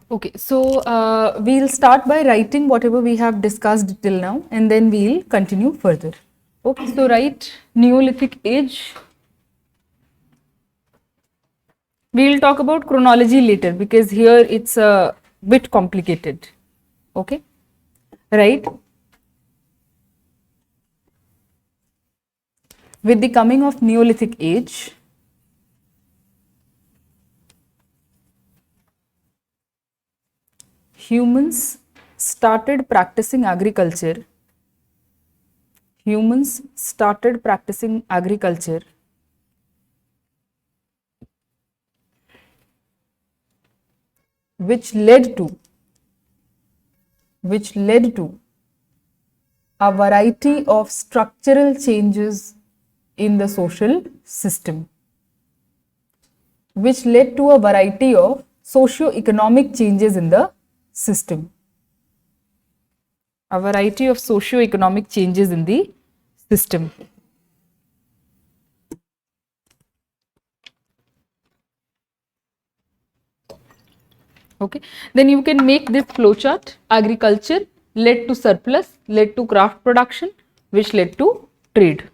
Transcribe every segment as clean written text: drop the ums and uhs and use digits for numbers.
Okay, so we'll start by writing whatever we have discussed till now, and then we'll continue further. Okay, so write Neolithic age. We'll talk about chronology later because here it's a bit complicated. Okay, right? With the coming of Neolithic age, humans started practicing agriculture. Humans started practicing agriculture which led to a variety of structural changes in the social system, which led to a variety of socio-economic changes in the system. A variety of socio-economic changes in the system. Okay, then you can make this flowchart. Agriculture led to surplus, led to craft production, which led to trade.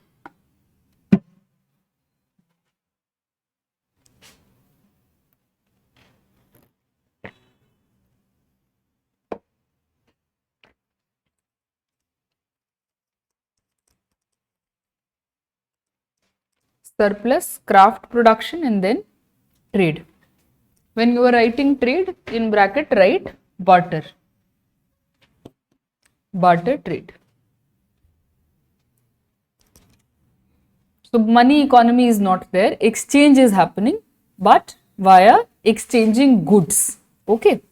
Surplus, craft production, and then trade. When you are writing trade, in bracket write barter. Barter trade. So money economy is not there, exchange is happening, but via exchanging goods. Okay.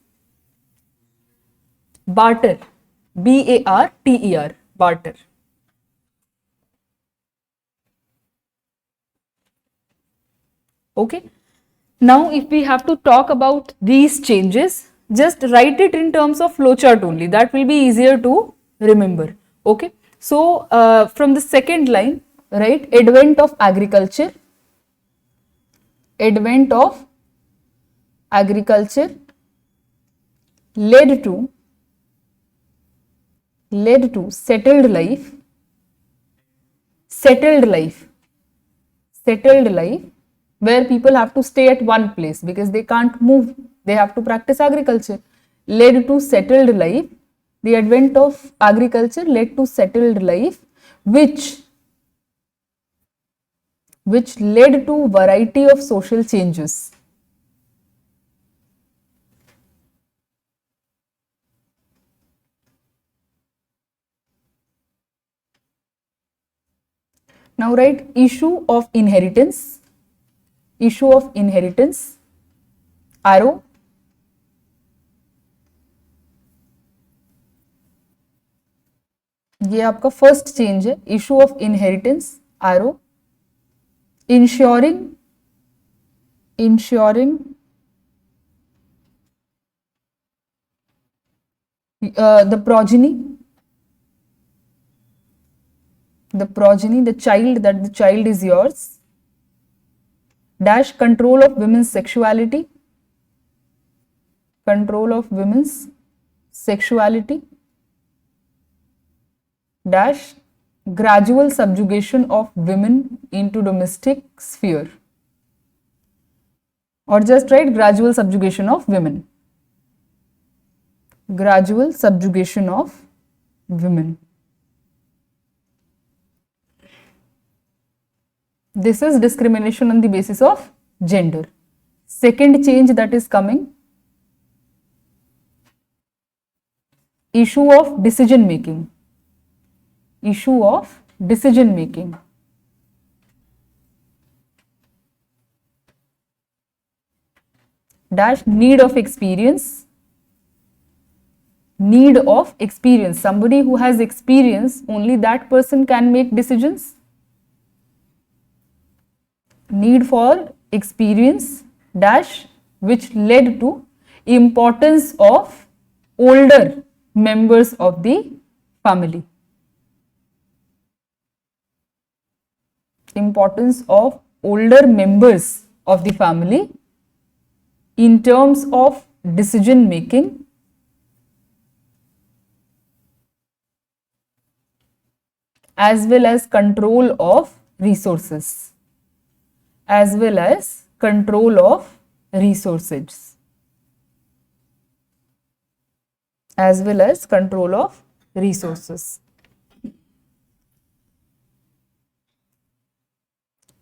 Barter. B-A-R-T-E-R. Barter. Okay. Now, if we have to talk about these changes, just write it in terms of flowchart only. That will be easier to remember. Okay. So, from the second line, right, advent of agriculture. Advent of agriculture led to settled life. Settled life. Settled life, where people have to stay at one place because they can't move, they have to practice agriculture, led to settled life. The advent of agriculture led to settled life, which led to variety of social changes. Now write issue of inheritance. Issue of inheritance, arrow. ये आपका first change है, issue of inheritance, आरो. Ensuring the progeny, the child, that the child is yours. Dash control of women's sexuality. Control of women's sexuality. Dash gradual subjugation of women into domestic sphere. Or just write gradual subjugation of women. Gradual subjugation of women. This is discrimination on the basis of gender. Second change that is coming, issue of decision making. Issue of decision making. Dash need of experience. Need of experience. Somebody who has experience, only that person can make decisions. Need for experience, dash, which led to importance of older members of the family. Importance of older members of the family in terms of decision making, as well as control of resources, as well as control of resources, as well as control of resources.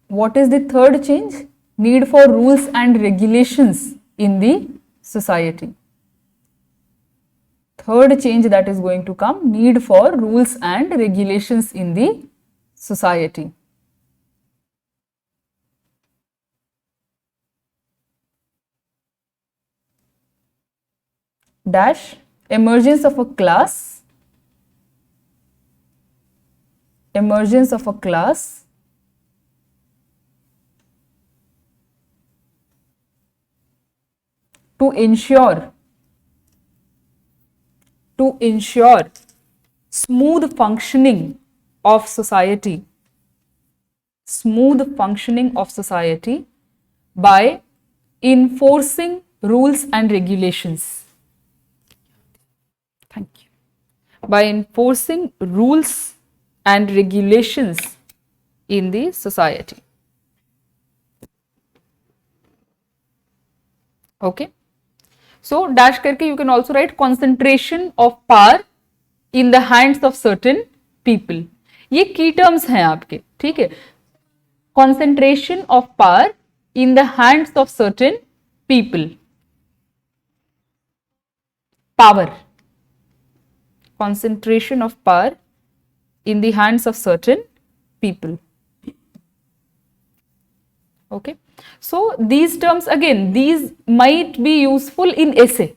What is the third change? Need for rules and regulations in the society. Third change that is going to come, need for rules and regulations in the society. Dash, emergence of a class, emergence of a class to ensure smooth functioning of society, smooth functioning of society by enforcing rules and regulations. Thank you. By enforcing rules and regulations in the society. Okay. So dash करके you can also write concentration of power in the hands of certain people. ये key terms हैं आपके, ठीक है. Concentration of power in the hands of certain people. Power. Concentration of power in the hands of certain people. Okay. So these terms, again, these might be useful in essay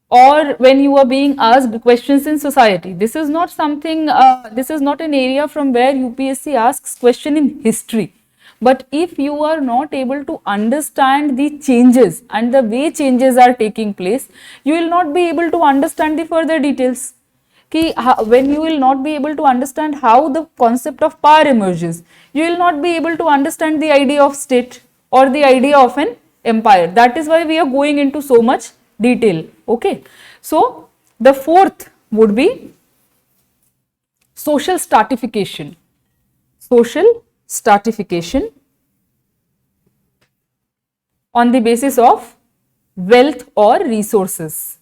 or when you are being asked questions in society. This is not something, this is not an area from where UPSC asks question in history. But if you are not able to understand the changes and the way changes are taking place, you will not be able to understand the further details. When you will not be able to understand how the concept of power emerges, you will not be able to understand the idea of state or the idea of an empire. That is why we are going into so much detail. Okay. So the fourth would be social stratification. Social stratification on the basis of wealth or resources.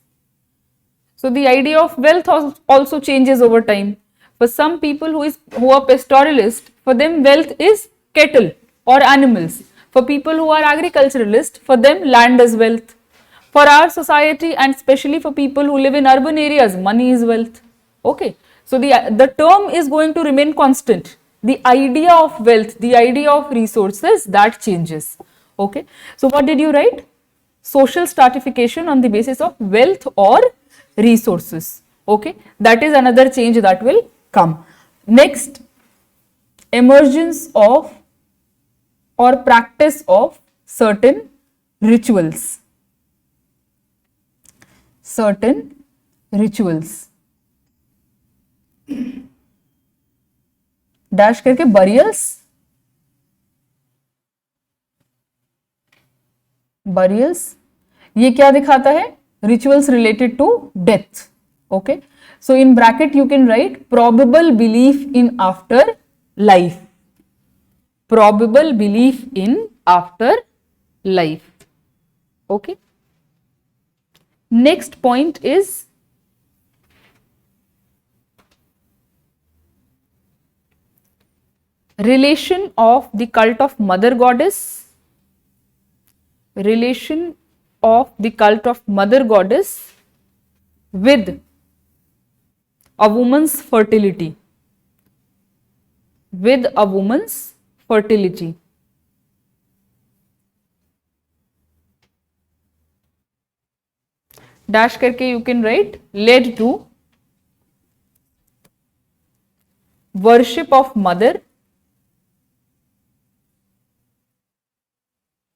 So the idea of wealth also changes over time. For some people who are pastoralists, for them wealth is cattle or animals. For people who are agriculturalists, for them land is wealth. For our society and especially for people who live in urban areas, money is wealth. Okay. So the term is going to remain constant. The idea of wealth, the idea of resources, that changes. Okay. So what did you write? Social stratification on the basis of wealth or resources. Okay. That is another change that will come. Next, emergence of or practice of certain rituals. Certain rituals. Dash करके burials, burials, ये क्या दिखाता है? Rituals related to death. Okay. So in bracket you can write probable belief in after life. Probable belief in after life. Okay. Next point is relation of the cult of mother goddess, relation of the cult of mother goddess with a woman's fertility, with a woman's fertility. Dash करके you can write led to worship of mother,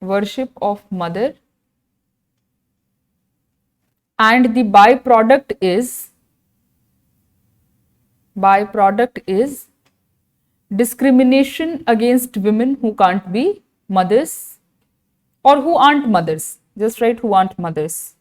worship of mother, and the byproduct is discrimination against women who can't be mothers or who aren't mothers. Just write who aren't mothers.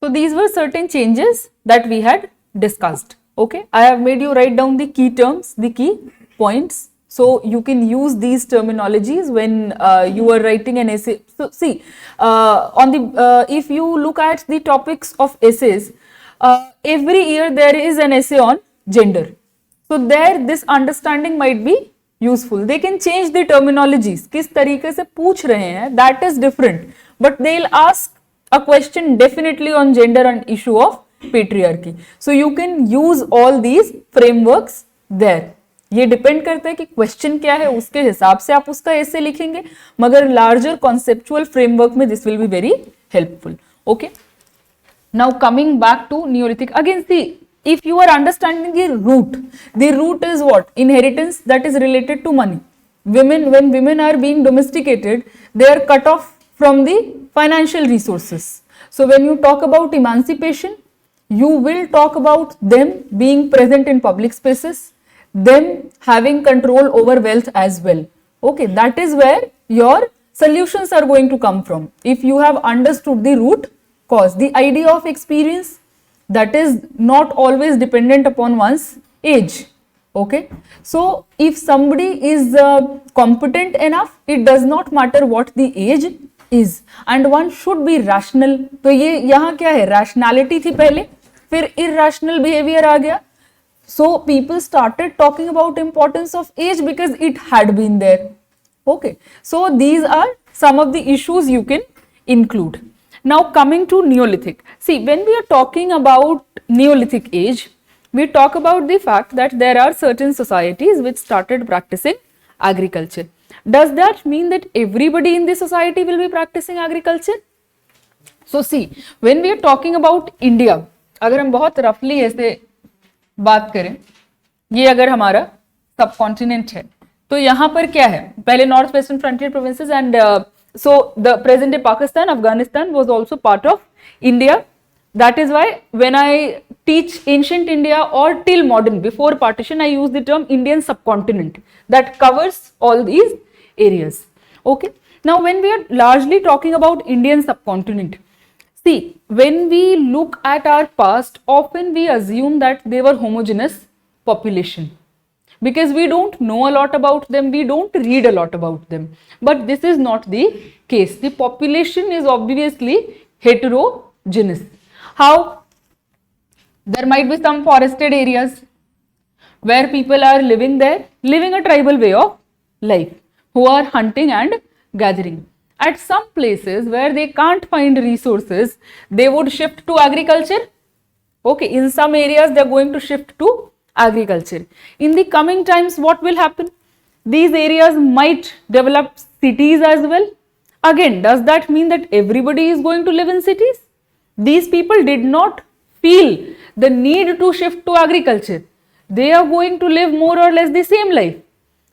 So these were certain changes that we had discussed. Okay, I have made you write down the key terms, the key points. So you can use these terminologies when you are writing an essay. So see, if you look at the topics of essays, every year there is an essay on gender. So there this understanding might be useful. They can change the terminologies. किस तरीके से पूछ रहे हैं, that is different. But they'll ask a question definitely on gender and issue of patriarchy. So you can use all these frameworks there. ये depend करता है कि क्वेश्चन क्या है, उसके हिसाब से आप उसका ऐसे लिखेंगे, मगर लार्जर कॉन्सेप्चुअल फ्रेमवर्क में this will be very helpful. Okay, now coming back to neolithic. Again see, if you are understanding the root is what? Inheritance, that is related to money. Women, when women are being domesticated, they are cut off from the financial resources. So when you talk about emancipation, you will talk about them being present in public spaces, them having control over wealth as well. Okay, that is where your solutions are going to come from. If you have understood the root cause, the idea of experience, that is not always dependent upon one's age. Okay, so if somebody is competent enough, it does not matter what the age is, and one should be rational. तो ये यहाँ क्या है, rationality थी पहले, फिर irrational behavior आ गया. So people started talking about importance of age because it had been there. Okay, so these are some of the issues you can include. Now coming to Neolithic. See, when we are talking about Neolithic age, we talk about the fact that there are certain societies which started practicing agriculture. Does that mean that everybody in the society will be practicing agriculture? So see, when we are talking about India, अगर हम बहुत roughly ऐसे बात करें, ये अगर हमारा subcontinent है, तो यहाँ पर क्या है, पहले north western frontier provinces and so the present day Pakistan, Afghanistan was also part of India. That is why when I teach ancient India or till modern, before partition, I use the term Indian subcontinent. That covers all these areas. Okay. Now when we are largely talking about Indian subcontinent, see, when we look at our past, often we assume that they were homogeneous population. Because we don't know a lot about them, we don't read a lot about them. But this is not the case. The population is obviously heterogeneous. How? There might be some forested areas where people are living there, living a tribal way of life, who are hunting and gathering. At some places where they can't find resources, they would shift to agriculture. Okay, in some areas they are going to shift to agriculture. In the coming times, what will happen? These areas might develop cities as well. Again, does that mean that everybody is going to live in cities? These people did not feel the need to shift to agriculture. They are going to live more or less the same life.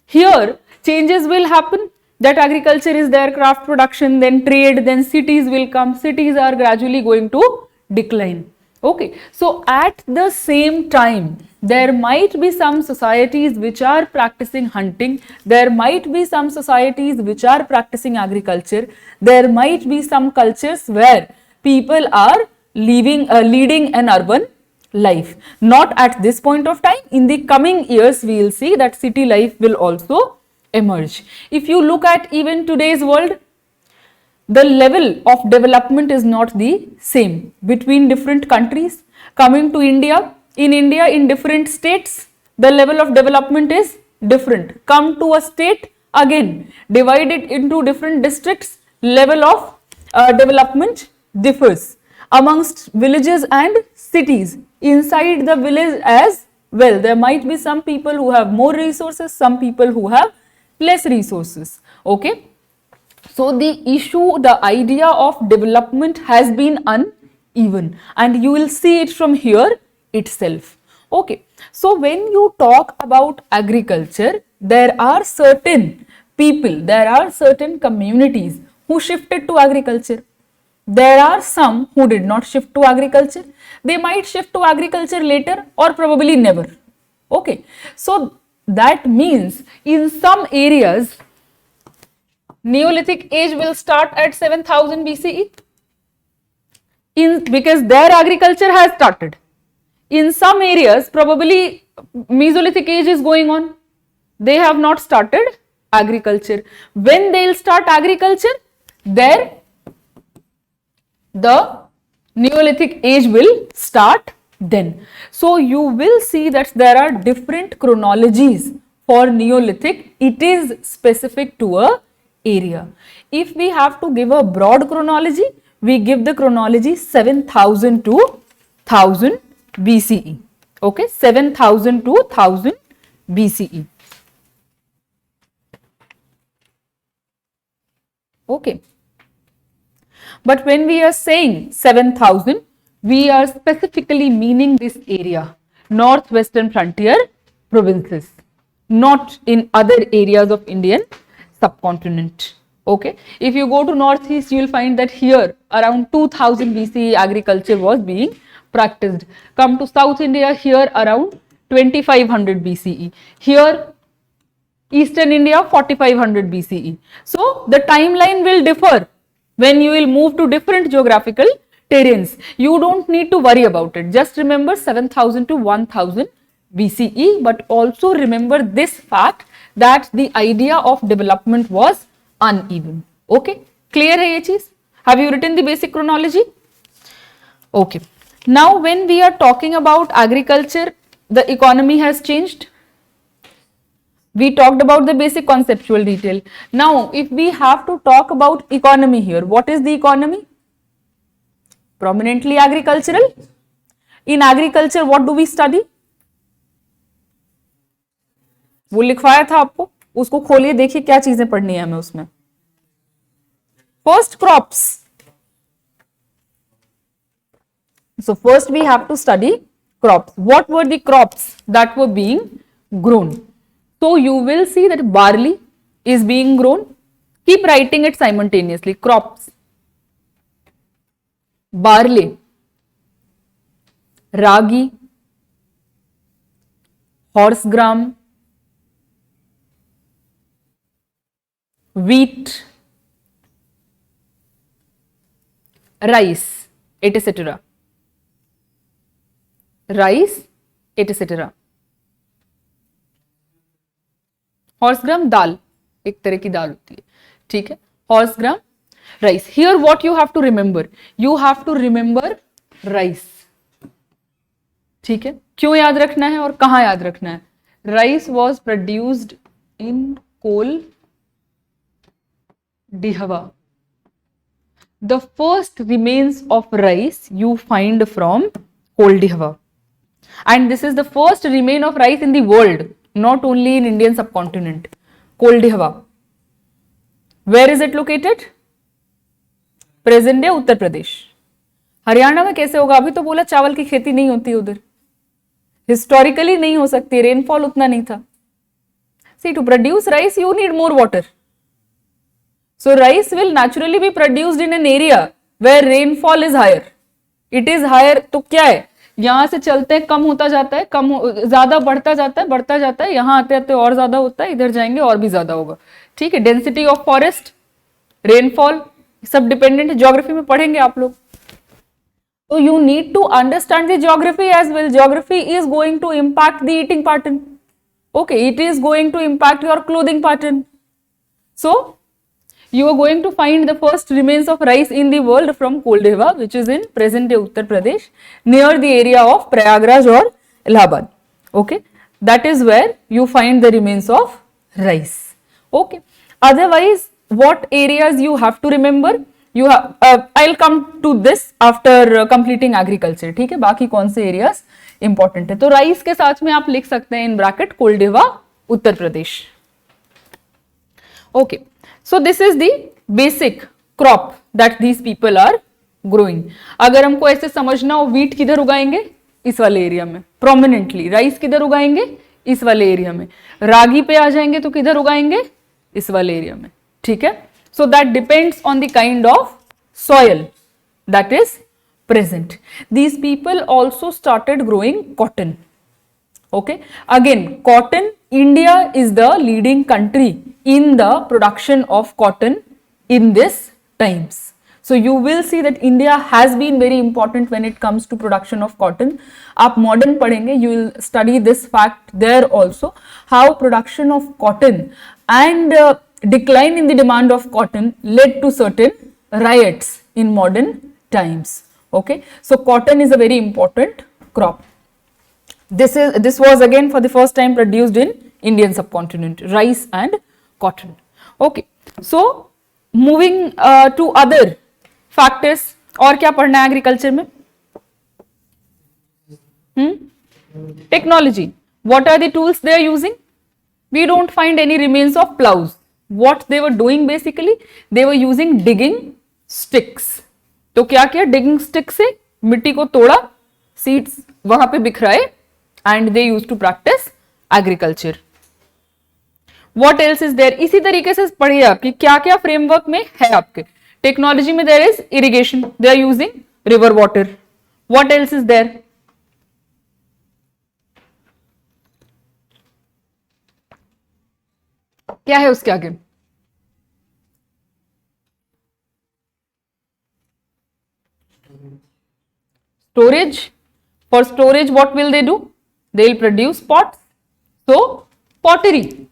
Here, changes will happen, that agriculture is there, craft production, then trade, then cities will come. Cities are gradually going to decline. Okay, so at the same time, there might be some societies which are practicing hunting, there might be some societies which are practicing agriculture, there might be some cultures where people are leading an urban life. Not at this point of time. In the coming years, we will see that city life will also emerge. If you look at even today's world, the level of development is not the same between different countries. Coming to India, in different states, the level of development is different. Come to a state, again, divide it into different districts, level of development differs amongst villages and cities. Inside the village as well, there might be some people who have more resources, some people who have less resources. Okay. So the issue, the idea of development has been uneven, and you will see it from here itself. Okay. So when you talk about agriculture, there are certain people, there are certain communities who shifted to agriculture. There are some who did not shift to agriculture. They might shift to agriculture later or probably never. Okay. So that means in some areas, Neolithic age will start at 7000 BCE. because their agriculture has started. In some areas, probably Mesolithic age is going on. They have not started agriculture. When they'll start agriculture, there the Neolithic age will start then. So you will see that there are different chronologies for Neolithic. It is specific to a area. If we have to give a broad chronology, we give the chronology 7000 to 1000 BCE. Okay, 7000 to 1000 BCE. Okay. But when we are saying 7000, we are specifically meaning this area, northwestern frontier provinces, not in other areas of Indian subcontinent. Okay. If you go to northeast, you will find that here around 2000 BCE agriculture was being practiced. Come to South India, here around 2500 BCE. Here Eastern India 4500 BCE. So the timeline will differ when you will move to different geographical terrains. You don't need to worry about it. Just remember 7000 to 1000 BCE, but also remember this fact that the idea of development was uneven. Okay, clear hai ye cheez? Have you written the basic chronology? Okay. Now when we are talking about agriculture, the economy has changed. We talked about the basic conceptual detail. Now, if we have to talk about economy here, what is the economy? Prominently agricultural. In agriculture, what do we study? वो लिखवाया था आपको, उसको खोलिए, देखिए क्या चीजें पढ़नी है हमें उसमें. First, crops. So first we have to study crops. What were the crops that were being grown? So you will see that barley is being grown. Keep writing it simultaneously. Crops. Barley, ragi, horse gram, wheat, rice, etc. Rice, etc. Horse gram दाल, एक तरह की दाल होती है, ठीक है. Horse gram, rice. Here what you have to remember, you have to remember rice. ठीक है, क्यों याद रखना है और कहां याद रखना है? Rice was produced in Koldihwa. The first remains of rice you find from Koldihwa, and this is the first remain of rice in the world, not only in Indian subcontinent. Koldihwa. Where is it located? Present day Uttar Pradesh. Haryana में कैसे होगा? अभी तो बोला चावल की खेती नहीं होती उधर, हिस्टोरिकली नहीं हो सकती, रेनफॉल उतना नहीं था. See, to produce rice you need more water. So rice will naturally be produced in an area where rainfall is higher. It is higher, तो क्या है, यहां से चलते हैं, कम होता जाता है, ज्यादा बढ़ता जाता है, यहां आते आते और ज्यादा होता है, इधर जाएंगे और भी ज्यादा होगा. ठीक है, डेंसिटी ऑफ फॉरेस्ट, रेनफॉल, सब डिपेंडेंट है. ज्योग्राफी में पढ़ेंगे आप लोग. तो you need to understand the geography as well. Geography is going to impact the eating pattern. Okay, it is going to impact your clothing pattern. So you are going to find the first remains of rice in the world from Koldehwa, which is in present day Uttar Pradesh, near the area of Prayagraj or Allahabad. Okay, that is where you find the remains of rice. Okay, otherwise what areas you have to remember, you have I'll come to this after completing agriculture. ठीक है, बाकी कौन से areas important है. तो rice के साथ में आप लिख सकते हैं in bracket Koldehwa, Uttar Pradesh. Okay. So this is the basic crop that these people are growing. अगर हमको ऐसे समझना हो, wheat किधर उगाएंगे? इस वाले एरिया में प्रोमिनेंटली. राइस किधर उगाएंगे? इस वाले एरिया में. रागी पे आ जाएंगे तो किधर उगाएंगे? इस वाले एरिया में. ठीक है, so that depends on the kind of soil that is present. These people also started growing cotton. Okay, again cotton, India is the leading country in the production of cotton in this times. So you will see that India has been very important when it comes to production of cotton. आप modern पढ़ेंगे, you will study this fact there also, how production of cotton and decline in the demand of cotton led to certain riots in modern times. Okay, so cotton is a very important crop. This was again for the first time produced in Indian subcontinent, rice and cotton. Okay, so moving to other factors, और क्या पढ़ना है agriculture में? Technology. What are the tools they are using? We don't find any remains of plows. What they were doing basically, they were using digging sticks. तो क्या किया? digging sticks से मिट्टी को तोड़ा, seeds वहां पे बिखराए, and they used to practice agriculture. What else is there? इसी तरीके से पढ़िए आपकी क्या क्या फ्रेमवर्क में है आपके टेक्नोलॉजी में. there is irrigation, they are using river water. What else is there? क्या है उसके आगे? Storage. For storage, what will they do? They will produce pots. So pottery.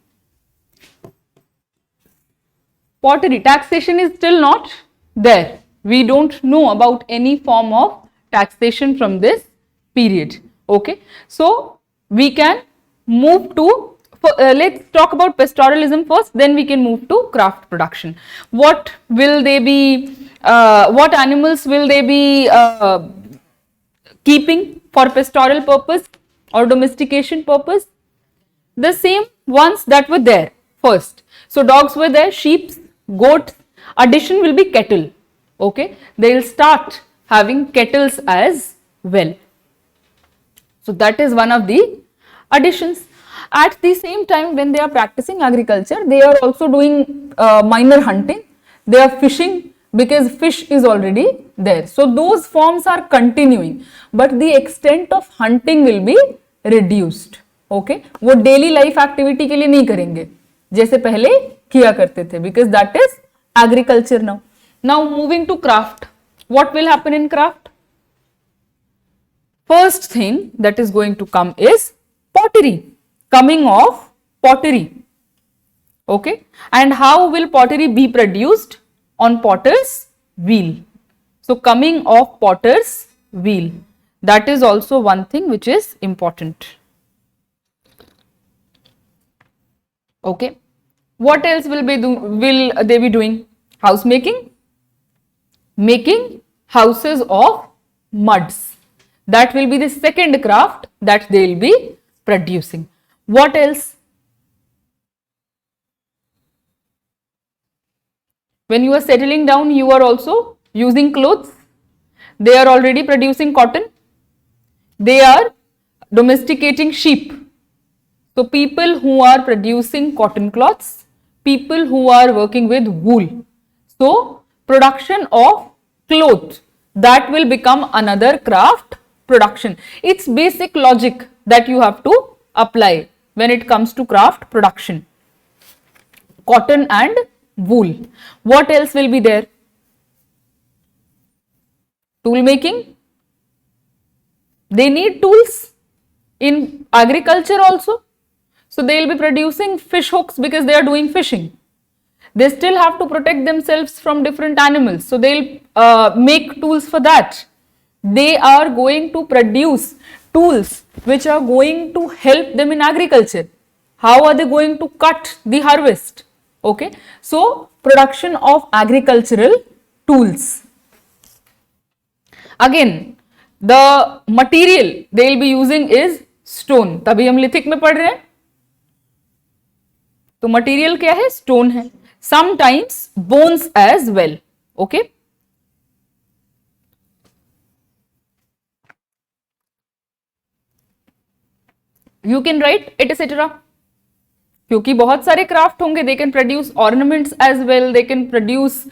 Pottery. Taxation is still not there. We don't know about any form of taxation from this period. Okay, so we can move to let's talk about pastoralism first, then we can move to craft production. What will they be, what animals will they be keeping for pastoral purpose or domestication purpose? The same ones that were there first. So dogs were there, sheep, goats. Addition will be cattle. Okay, they will start having kettles as well. So that is one of the additions. At the same time, when they are practicing agriculture, they are also doing minor hunting. They are fishing because fish is already there. So those forms are continuing, but the extent of hunting will be reduced. Okay, वो daily life activity के लिए नहीं करेंगे जैसे पहले किया करते थे, because that is agriculture now. Now moving to craft. What will happen in craft? First thing that is going to come is pottery. Coming of pottery. Okay, and how will pottery be produced? On potter's wheel. So coming of potter's wheel, that is also one thing which is important. Okay, what else will they be doing? House making, making houses of muds. That will be the second craft that they will be producing. What else? When you are settling down, you are also using clothes. They are already producing cotton. They are domesticating sheep. So people who are producing cotton cloths, people who are working with wool. So production of cloth, that will become another craft production. It's basic logic that you have to apply when it comes to craft production. Cotton and wool. What else will be there? Tool making. They need tools in agriculture also. So they will be producing fish hooks because they are doing fishing. They still have to protect themselves from different animals. So they will make tools for that. They are going to produce tools which are going to help them in agriculture. How are they going to cut the harvest? Okay, so production of agricultural tools. Again, the material they will be using is stone. तभी हम lithic में पढ़ रहे हैं. तो material क्या है? Stone है. Sometimes bones as well. Okay. You can write etc. क्योंकि बहुत सारे क्राफ्ट होंगे, they can produce ornaments as well, they can produce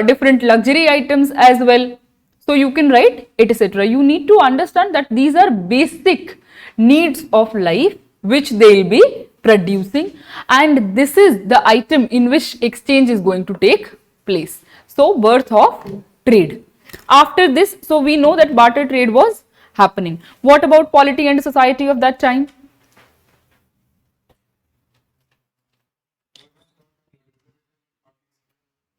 different luxury items as well. So you can write etc. You need to understand that these are basic needs of life which they will be producing, and this is the item in which exchange is going to take place. So birth of trade. After this, so we know that barter trade was happening. What about polity and society of that time?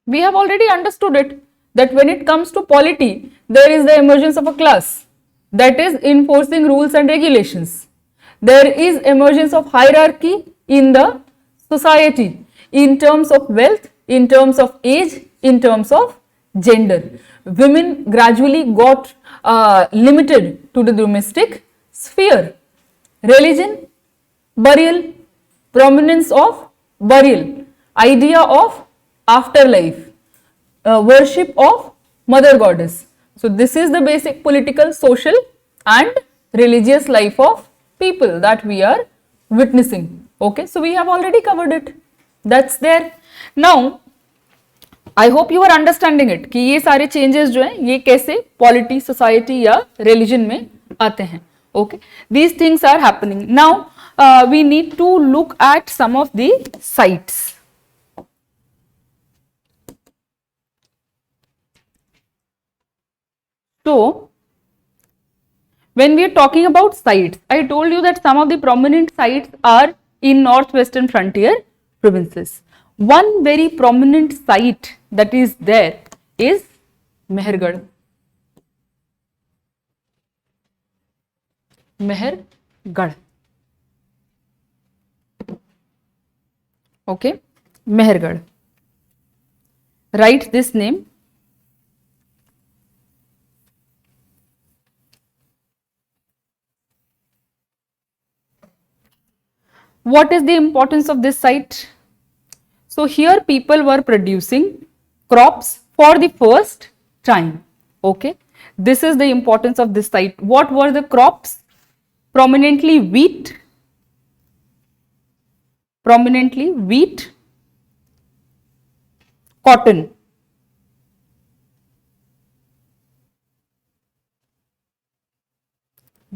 We have already understood it, that when it comes to polity, there is the emergence of a class that is enforcing rules and regulations. There is emergence of hierarchy in the society in terms of wealth, in terms of age, in terms of gender. Women gradually got limited to the domestic sphere. Religion, burial, prominence of burial, idea of afterlife, worship of mother goddess. So this is the basic political, social and religious life of people that we are witnessing. Okay, so we have already covered it. That's there. Now I hope you are understanding it कि ये सारे changes जो हैं ये कैसे polity, society या religion में आते हैं. Okay, these things are happening. Now we need to look at some of the sites. So when we are talking about sites, I told you that some of the prominent sites are in northwestern frontier provinces. One very prominent site that is there is Mehergarh. Mehergarh. Okay, Mehergarh. Write this name. What is the importance of this site? So here people were producing crops for the first time. Okay, this is the importance of this site. What were the crops? Prominently wheat, cotton,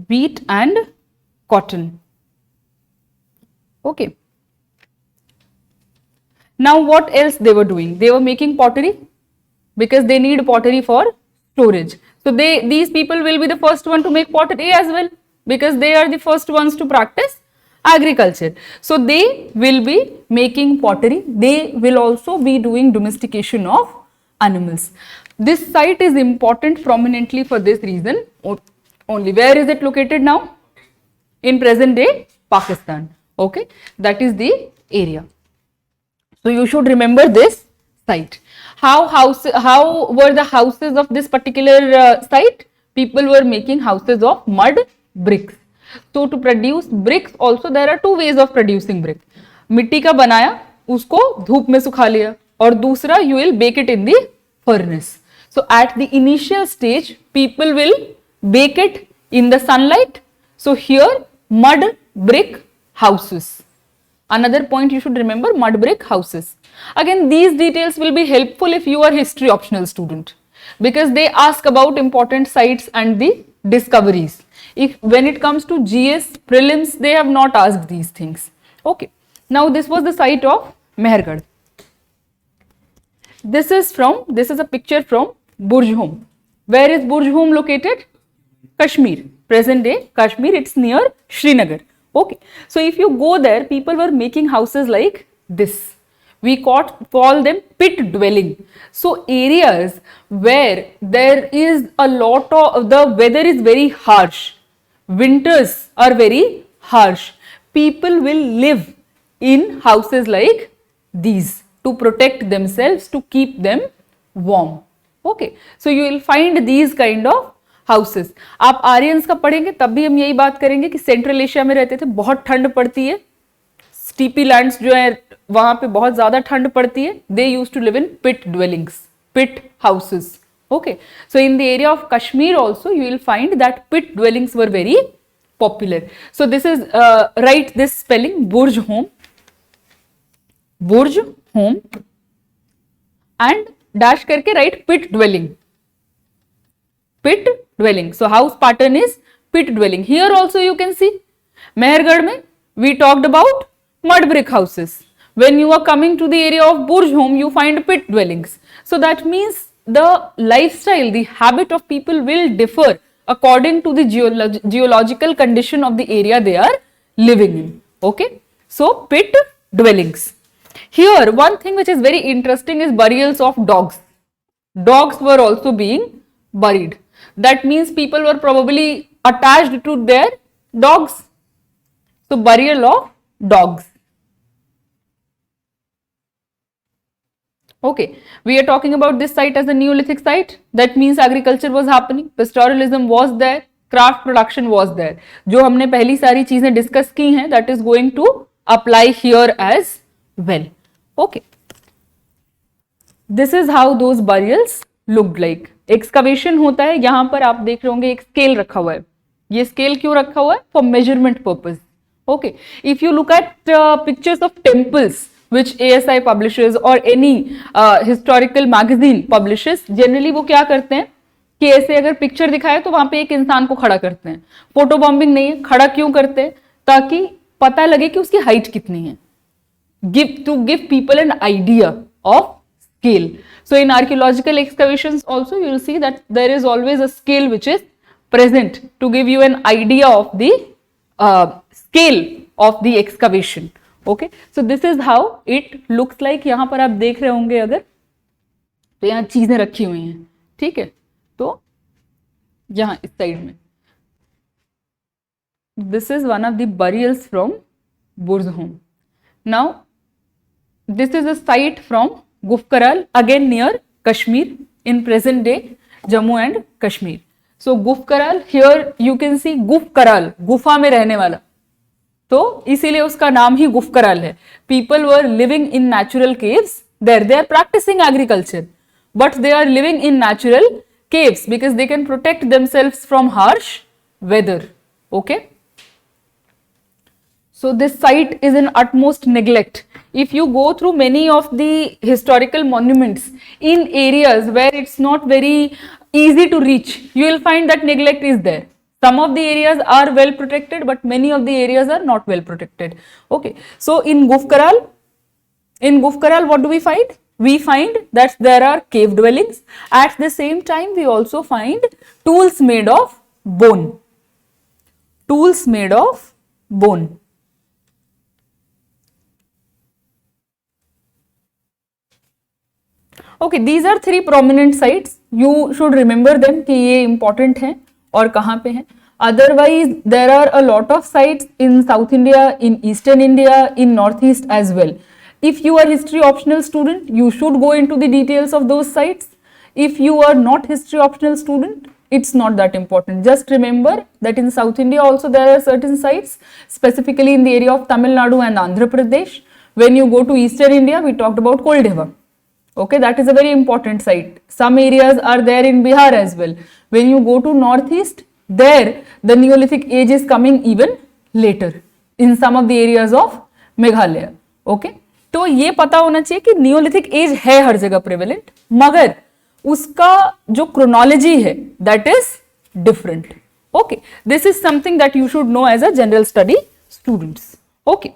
wheat and cotton. Okay. Now what else they were doing? They were making pottery because they need pottery for storage. So these people will be the first one to make pottery as well because they are the first ones to practice agriculture. So they will be making pottery. They will also be doing domestication of animals. This site is important prominently for this reason only. Where is it located now? In present day Pakistan. Okay, that is the area. So you should remember this site. How were the houses of this particular site? People were making houses of mud bricks. So to produce bricks also there are two ways of producing brick. मिट्टी का बनाया उसको धूप में सुखा लिया और दूसरा you will bake it in the furnace. So at the initial stage people will bake it in the sunlight. So here mud brick houses. Another point you should remember, mud brick houses. Again these details will be helpful if you are history optional student because they ask about important sites and the discoveries. If when it comes to GS prelims they have not asked these things. Okay. Now this was the site of Mehergarh. This is a picture from Burjhom. Where is Burjhom located? Kashmir. Present day Kashmir, it's near Srinagar. Okay, so if you go there, people were making houses like this. We call them pit dwelling. So areas where there is a lot of, the weather is very harsh, winters are very harsh, people will live in houses like these to protect themselves, to keep them warm. Okay, so you will find these kind of houses. आप Aryans का पढ़ेंगे तब भी हम यही बात करेंगे कि सेंट्रल एशिया में रहते थे, बहुत ठंड पड़ती है, स्टीपी लैंड्स जो है वहां पे बहुत ज्यादा ठंड पड़ती है. They used to live in pit dwellings, pit houses. Okay, so in the area of Kashmir also you will find that pit dwellings were very popular. So this is write this spelling Burjhom, Burjhom and dash करके write pit dwelling, pit dwelling. So house pattern is pit dwelling. Here also you can see Mehergarh mein we talked about mud brick houses. When you are coming to the area of Burjhom you find pit dwellings. So that means the lifestyle, the habit of people will differ according to the geological condition of the area they are living in. Okay, so pit dwellings. Here, one thing which is very interesting is burials of dogs. Dogs were also being buried. That means people were probably attached to their dogs. So, burial of dogs. Okay, we are talking about this site as a Neolithic site. That means agriculture was happening, pastoralism was there, craft production was there. जो हमने पहली सारी चीजें discuss की हैं, that is going to apply here as well. Okay, this is how those burials looked like. Excavation होता है, यहाँ पर आप देख रहे होंगे एक स्केल रखा हुआ है. ये स्केल क्यों रखा हुआ है? For measurement purpose. Okay, if you look at pictures of temples which ASI publishes or any historical magazine publishes, generally वो क्या करते हैं कि ऐसे अगर पिक्चर दिखाए तो वहां पे एक इंसान को खड़ा करते हैं. फोटो बॉम्बिंग नहीं है, खड़ा क्यों करते हैं? ताकि पता लगे कि उसकी हाइट कितनी है. To give people an idea of scale. So in archaeological excavations also you will see that there is always a scale which is present to give you an idea of the scale of the excavation. Okay, so this is how it looks like. यहाँ पर आप देख रहे होंगे अगर तो यहाँ चीजें रखी हुई हैं, ठीक है. तो यहाँ इस साइड में this is one of the burials from Burzhum. Now this is a site from Gufkaral, again near Kashmir, in present day Jammu and Kashmir. So Gufkaral, here you can see Gufkaral, गुफा में रहने वाला, तो इसीलिए उसका नाम ही गुफकराल है. People were living in natural caves. There they are practicing agriculture, but they are living in natural caves because they can protect themselves from harsh weather. Okay. So this site is in utmost neglect. If you go through many of the historical monuments in areas where it's not very easy to reach, you will find that neglect is there. Some of the areas are well protected, but many of the areas are not well protected. Okay. So in Gufkaral, what do we find? We find that there are cave dwellings. At the same time, we also find tools made of bone. Tools made of bone. Okay, these are three prominent sites. You should remember them कि ये important हैं और कहाँ पे हैं. Otherwise, there are a lot of sites in South India, in Eastern India, in Northeast as well. If you are history optional student, you should go into the details of those sites. If you are not history optional student, it's not that important. Just remember that in South India also there are certain sites, specifically in the area of Tamil Nadu and Andhra Pradesh. When you go to Eastern India, we talked about Koldeva. Okay, that is a very important site. Some areas are there in Bihar as well. When you go to Northeast, there the Neolithic age is coming even later in some of the areas of Meghalaya. Okay, तो ये पता होना चाहिए कि neolithic age है हर जगह prevalent, मगर उसका जो क्रोनोलॉजी है that is different. Okay, this is something that you should know as a general study students. ओके,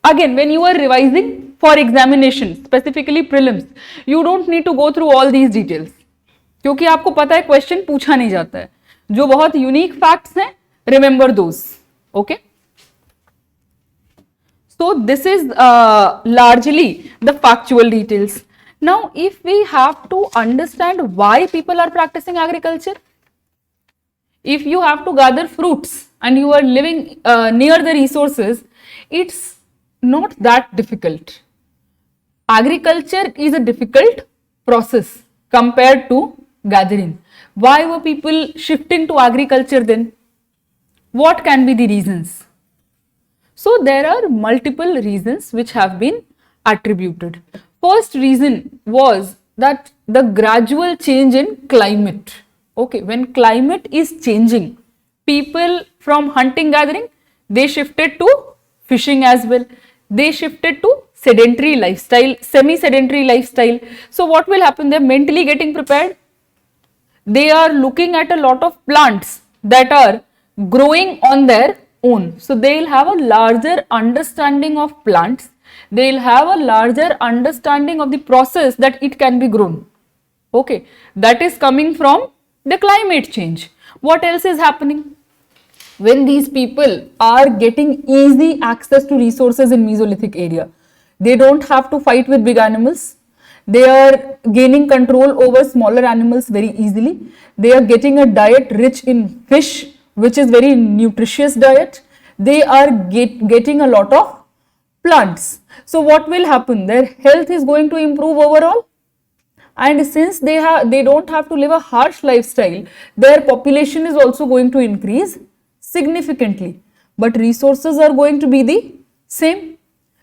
again when you are revising for examination, specifically prelims, you don't need to go through all these details, क्योंकि आपको पता है question पूछा नहीं जाता है. जो बहुत यूनिक फैक्ट्स हैं, remember those. Okay, so this is largely the factual details. Now if we have to understand why people are practicing agriculture, if you have to gather fruits and you are living near the resources, it's not that difficult. Agriculture is a difficult process compared to gathering. Why were people shifting to agriculture then? What can be the reasons? So there are multiple reasons which have been attributed. First reason was that the gradual change in climate. Okay, when climate is changing, people from hunting gathering, they shifted to fishing as well. They shifted to sedentary lifestyle, semi-sedentary lifestyle. So what will happen? They're mentally getting prepared. They are looking at a lot of plants that are growing on their own. So they will have a larger understanding of plants. They will have a larger understanding of the process that it can be grown. Okay, that is coming from the climate change. What else is happening? When these people are getting easy access to resources in Mesolithic area, they don't have to fight with big animals. They are gaining control over smaller animals very easily. They are getting a diet rich in fish, which is very nutritious diet. They are getting a lot of plants. So what will happen? Their health is going to improve overall, and since they don't have to live a harsh lifestyle, their population is also going to increase significantly, but resources are going to be the same.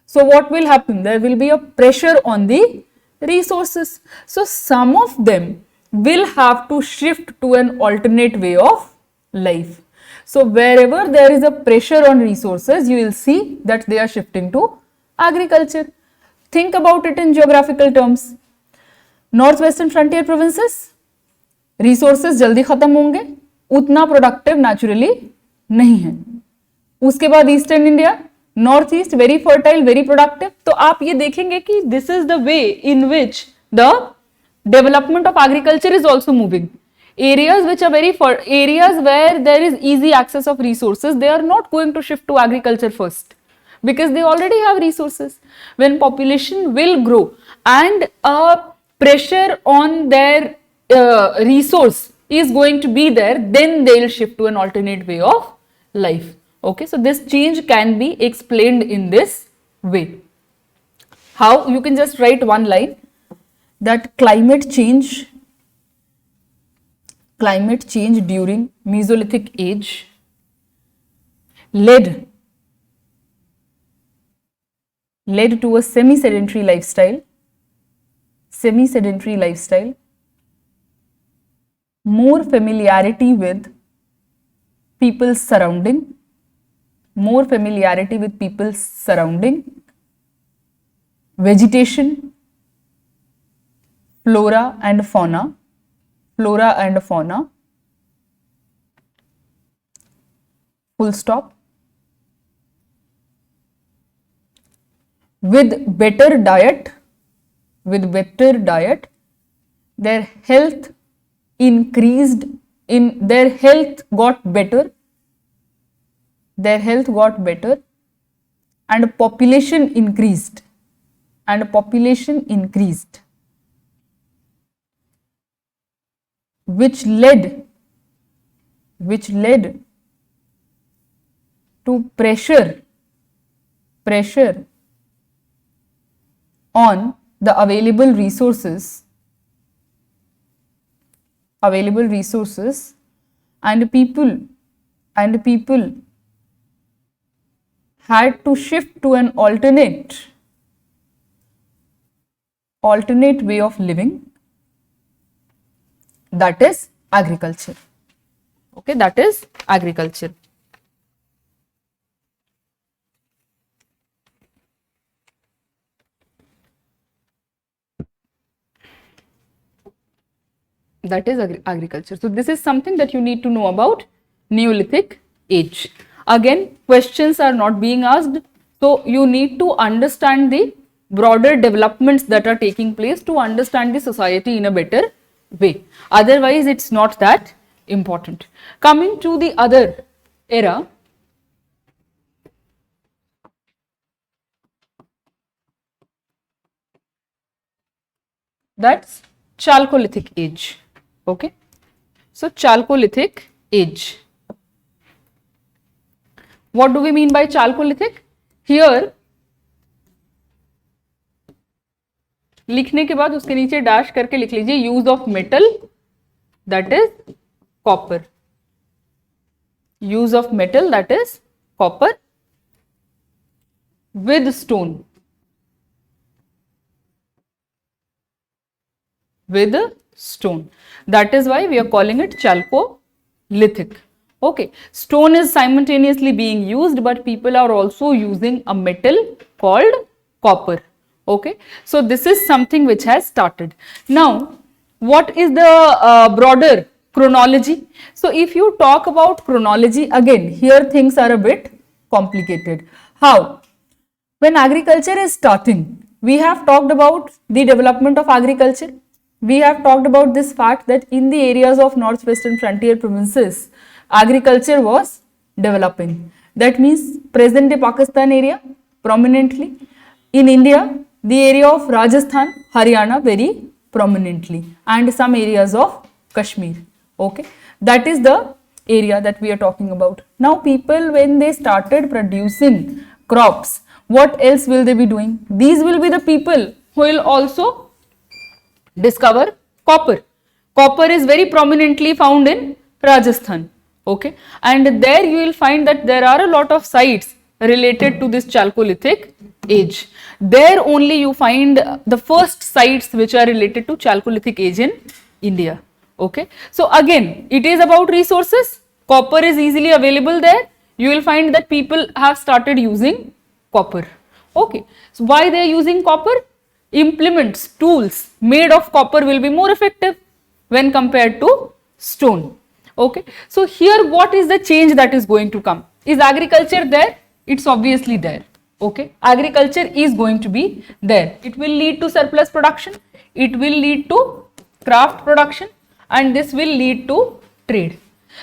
So what will happen? There will be a pressure on the resources. So some of them will have to shift to an alternate way of life. So wherever there is a pressure on resources, you will see that they are shifting to agriculture. Think about it in geographical terms. North-western frontier provinces, resources जल्दी खत्म होंगे, उतना productive naturally नहीं है. उसके बाद eastern India, north east very fertile, very productive. तो आप ये देखेंगे कि this is the way in which the development of agriculture is also moving. Areas which are areas where there is easy access of resources, they are not going to shift to agriculture first, because they already have resources. When population will grow and pressure on their resource is going to be there, then they will shift to an alternate way of life. Okay, so this change can be explained in this way. How? You can just write one line that climate change during Mesolithic age led to a semi-sedentary lifestyle, more familiarity with people's surrounding, vegetation, flora and fauna, full stop. With better diet, their health increased, their health got better, and population increased, which led to pressure on the available resources, and people had to shift to an alternate way of living, that is agriculture. Okay, that is agriculture. That is agriculture. So this is something that you need to know about Neolithic age. Again, questions are not being asked, so you need to understand the broader developments that are taking place to understand the society in a better way. Otherwise, it's not that important. Coming to the other era, that's Chalcolithic age. Okay, so Chalcolithic age. What do we mean by Chalcolithic? Here लिखने के बाद उसके नीचे dash करके लिख लीजिए use of metal, that is copper. Use of metal, that is copper, with stone. That is why we are calling it Chalcolithic. Okay, stone is simultaneously being used, but people are also using a metal called copper. Okay, so this is something which has started. Now, what is the broader chronology? So if you talk about chronology, again here things are a bit complicated. How? When agriculture is starting, we have talked about the development of agriculture. we have talked about this fact that in the areas of northwestern frontier provinces, agriculture was developing. That means present day Pakistan area prominently. In India, the area of Rajasthan, Haryana very prominently, and some areas of Kashmir. Okay, that is the area that we are talking about. Now people, when they started producing crops, what else will they be doing? These will be the people who will also discover copper. Copper is very prominently found in Rajasthan. Okay, and there you will find that there are a lot of sites related to this Chalcolithic age. There only you find the first sites which are related to Chalcolithic age in India. Okay, so again it is about resources. Copper is easily available there. You will find that people have started using copper. Okay, so why they are using copper? Implements, tools made of copper will be more effective when compared to stone. Okay, so here what is the change that is going to come? Is agriculture there? It's obviously there. Okay, agriculture is going to be there. It will lead to surplus production, it will lead to craft production, and this will lead to trade.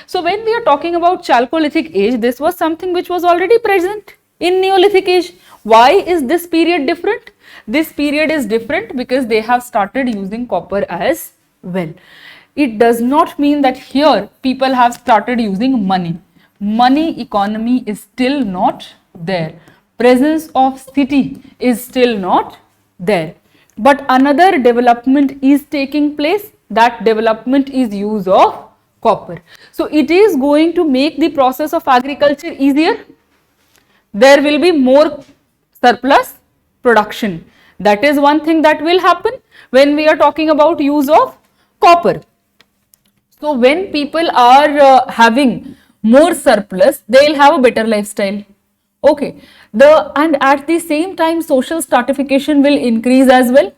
So when we are talking about Chalcolithic age, this was something which was already present in Neolithic age. Why is this period different? This period is different because they have started using copper as well. It does not mean that here people have started using money. Money economy is still not there. Presence of city is still not there. But another development is taking place. That development is use of copper. So it is going to make the process of agriculture easier. There will be more surplus production. That is one thing that will happen when we are talking about use of copper. So when people are having more surplus, they will have a better lifestyle. Okay, and at the same time social stratification will increase as well.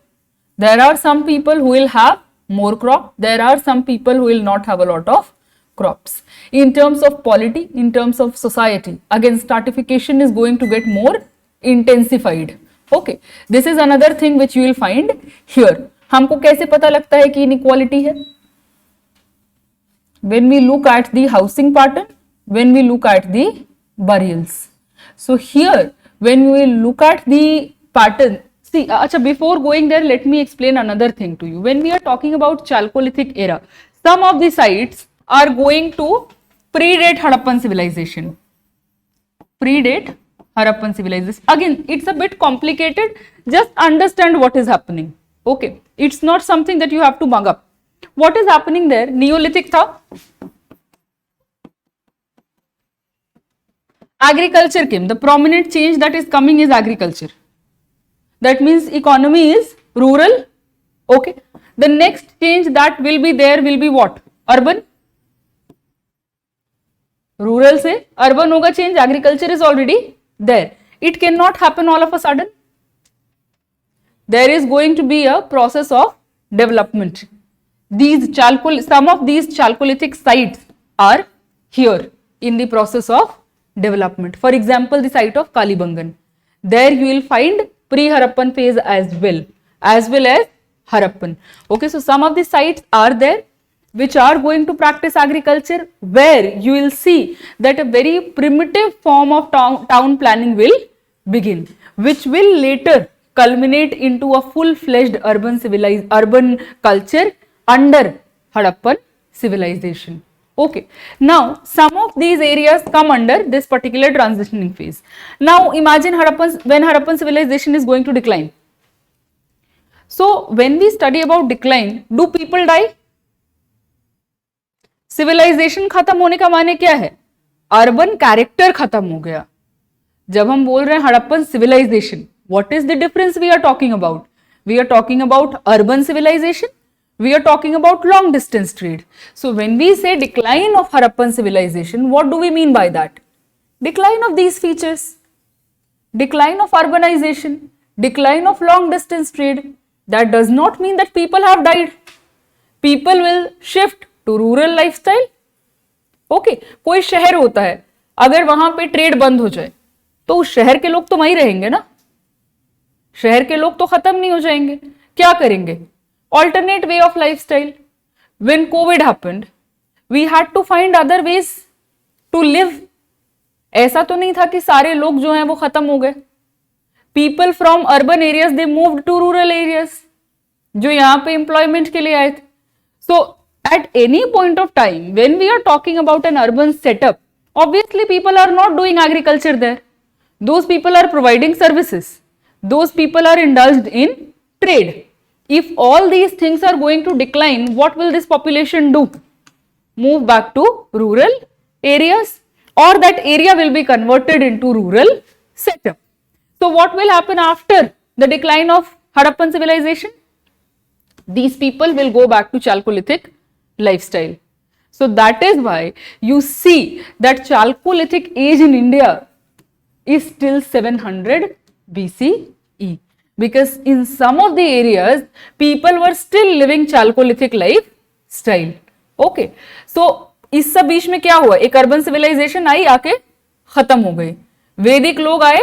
There are some people who will have more crop, there are some people who will not have a lot of crops. In terms of polity, in terms of society, again stratification is going to get more intensified. Okay, this is another thing which you will find here. हमको कैसे पता लगता है कि inequality है? When we look at the housing pattern, when we look at the burials. So here, when we look at the pattern, see, acha, before going there, let me explain another thing to you. When we are talking about Chalcolithic era, some of the sites are going to predate Harappan civilization. Predate Harappan civilization. Again, it's a bit complicated. Just understand what is happening. Okay, it's not something that you have to mug up. What is happening there? Neolithic tha. Agriculture came. The prominent change that is coming is agriculture. That means economy is rural. Okay. The next change that will be there will be what? Urban. Rural se urban hoga change. Agriculture is already there. It cannot happen all of a sudden. There is going to be a process of development. Some of these Chalcolithic sites are here in the process of development. For example, the site of Kalibangan. There you will find pre-Harappan phase as well as Harappan. Okay, so some of the sites are there which are going to practice agriculture, where you will see that a very primitive form of town planning will begin, which will later culminate into a full-fledged urban culture under Harappan civilization. Okay, now some of these areas come under this particular transitioning phase. Now imagine when Harappan civilization is going to decline. So when we study about decline, do people die? Civilization खत्म होने का माने क्या है? Urban character खत्म हो गया. जब हम बोल रहे हैं Harappan civilization, what is the difference we are talking about? We are talking about urban civilization. We are talking about long distance trade. So when we say decline of Harappan civilization, what do we mean by that? Decline of these features, decline of urbanization, decline of long distance trade. That does not mean that people have died. People will shift to rural lifestyle. Okay, कोई शहर होता है, अगर वहां पे trade बंद हो जाए तो उस शहर के लोग तो वहीं रहेंगे ना. शहर के लोग तो खत्म नहीं हो जाएंगे. क्या करेंगे? alternate way of lifestyle. When COVID happened, we had to find other ways to live. ऐसा तो नहीं था कि सारे लोग जो हैं वो खत्म हो गए. People from urban areas they moved to rural areas, जो यहाँ पे employment के लिए आए थे. So at any point of time when we are talking about an urban setup, obviously people are not doing agriculture there. Those people are providing services. Those people are indulged in trade. If all these things are going to decline, what will this population do? Move back to rural areas, or that area will be converted into rural setup. So what will happen after the decline of Harappan civilization? These people will go back to Chalcolithic lifestyle. So that is why you see that Chalcolithic age in India is till 700 BCE, because in some of the areas people were still living Chalcolithic lifestyle. Okay, so इस सब बीच में क्या हुआ, एक urban civilisation आई, आके खत्म हो गई. वैदिक लोग आए,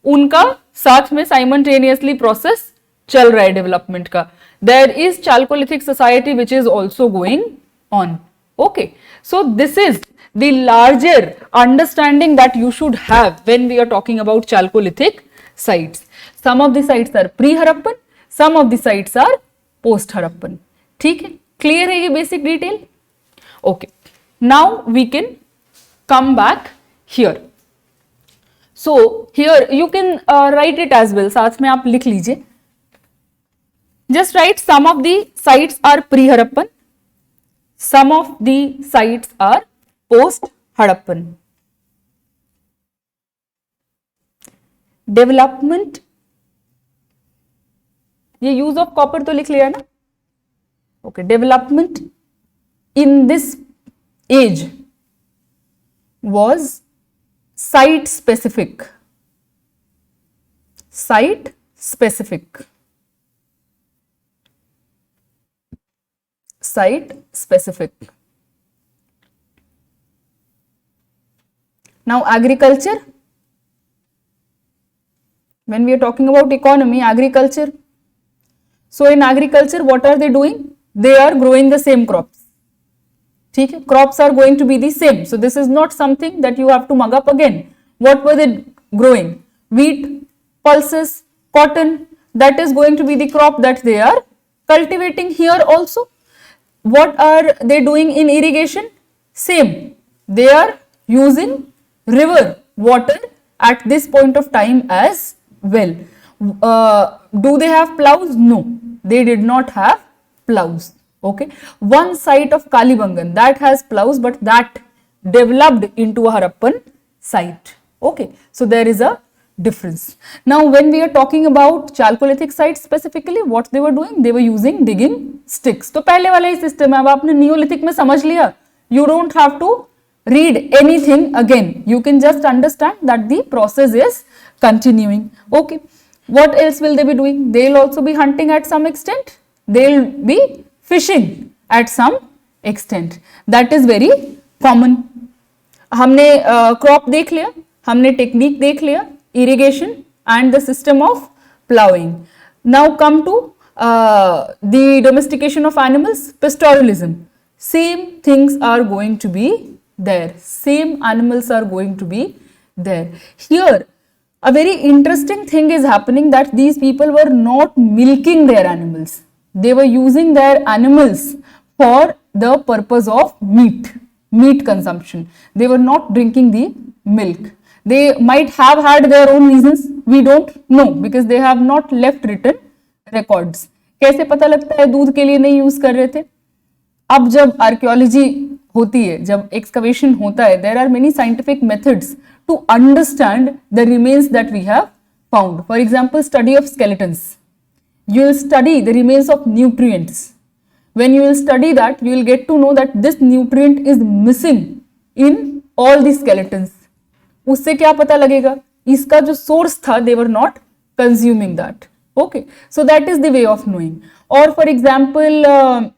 उनका साथ में साइमल्टेनियसली प्रोसेस चल रहा है डेवलपमेंट का. There is Chalcolithic society which is also going on. Okay, so this is the larger understanding that you should have when we are talking about Chalcolithic sites. Some of the sites are pre-Harappan, some of the sites are post-Harappan. ठीक है, clear है ये basic detail? Okay, now we can come back here. So here you can write it as well. साथ में आप लिख लीजिए. Just write some of the sites are pre-Harappan, some of the sites are post-Harappan. Development, ये use of copper तो लिख लिया ना. Okay, development in this age was site specific. Site specific. Site specific. Now agriculture, when we are talking about economy, agriculture, so in agriculture what are they doing? They are growing the same crops. ठीक है, crops are going to be the same. So this is not something that you have to mug up again. What were they growing? Wheat, pulses, cotton, that is going to be the crop that they are cultivating here also. What are they doing in irrigation? Same. They are using river water at this point of time as well. Do they have plows? No, they did not have plows. Okay, one site of Kalibangan that has plows, but that developed into a Harappan site. Okay, so there is a difference. Now when we are talking about Chalcolithic sites specifically, what they were doing, they were using digging sticks. तो पहले वाला ही system है. अब आपने Neolithic में समझ लिया, you don't have to read anything again. You can just understand that the process is continuing. Okay, what else will they be doing? They will also be hunting at some extent. They will be fishing at some extent. That is very common. हमने crop देख लिया, हमने technique देख लिया, irrigation and the system of plowing. Now come to the domestication of animals, pastoralism. Same things are going to be there. Same animals are going to be there. Here, a very interesting thing is happening, that these people were not milking their animals. They were using their animals for the purpose of meat consumption. They were not drinking the milk. They might have had their own reasons. We don't know because they have not left written records. कैसे पता लगता है दूध के लिए नहीं use कर रहे थे? अब जब आर्कियोलॉजी होती है, जब एक्सकवेशन होता है, there are many scientific methods to understand the remains that we have found. For example, study of skeletons. You will study the remains of nutrients. When you will study that, you will get to know that this nutrient is missing in all the skeletons. उससे क्या पता लगेगा? इसका जो source था, they were not consuming that. Okay, so that is the way of knowing. Or for example,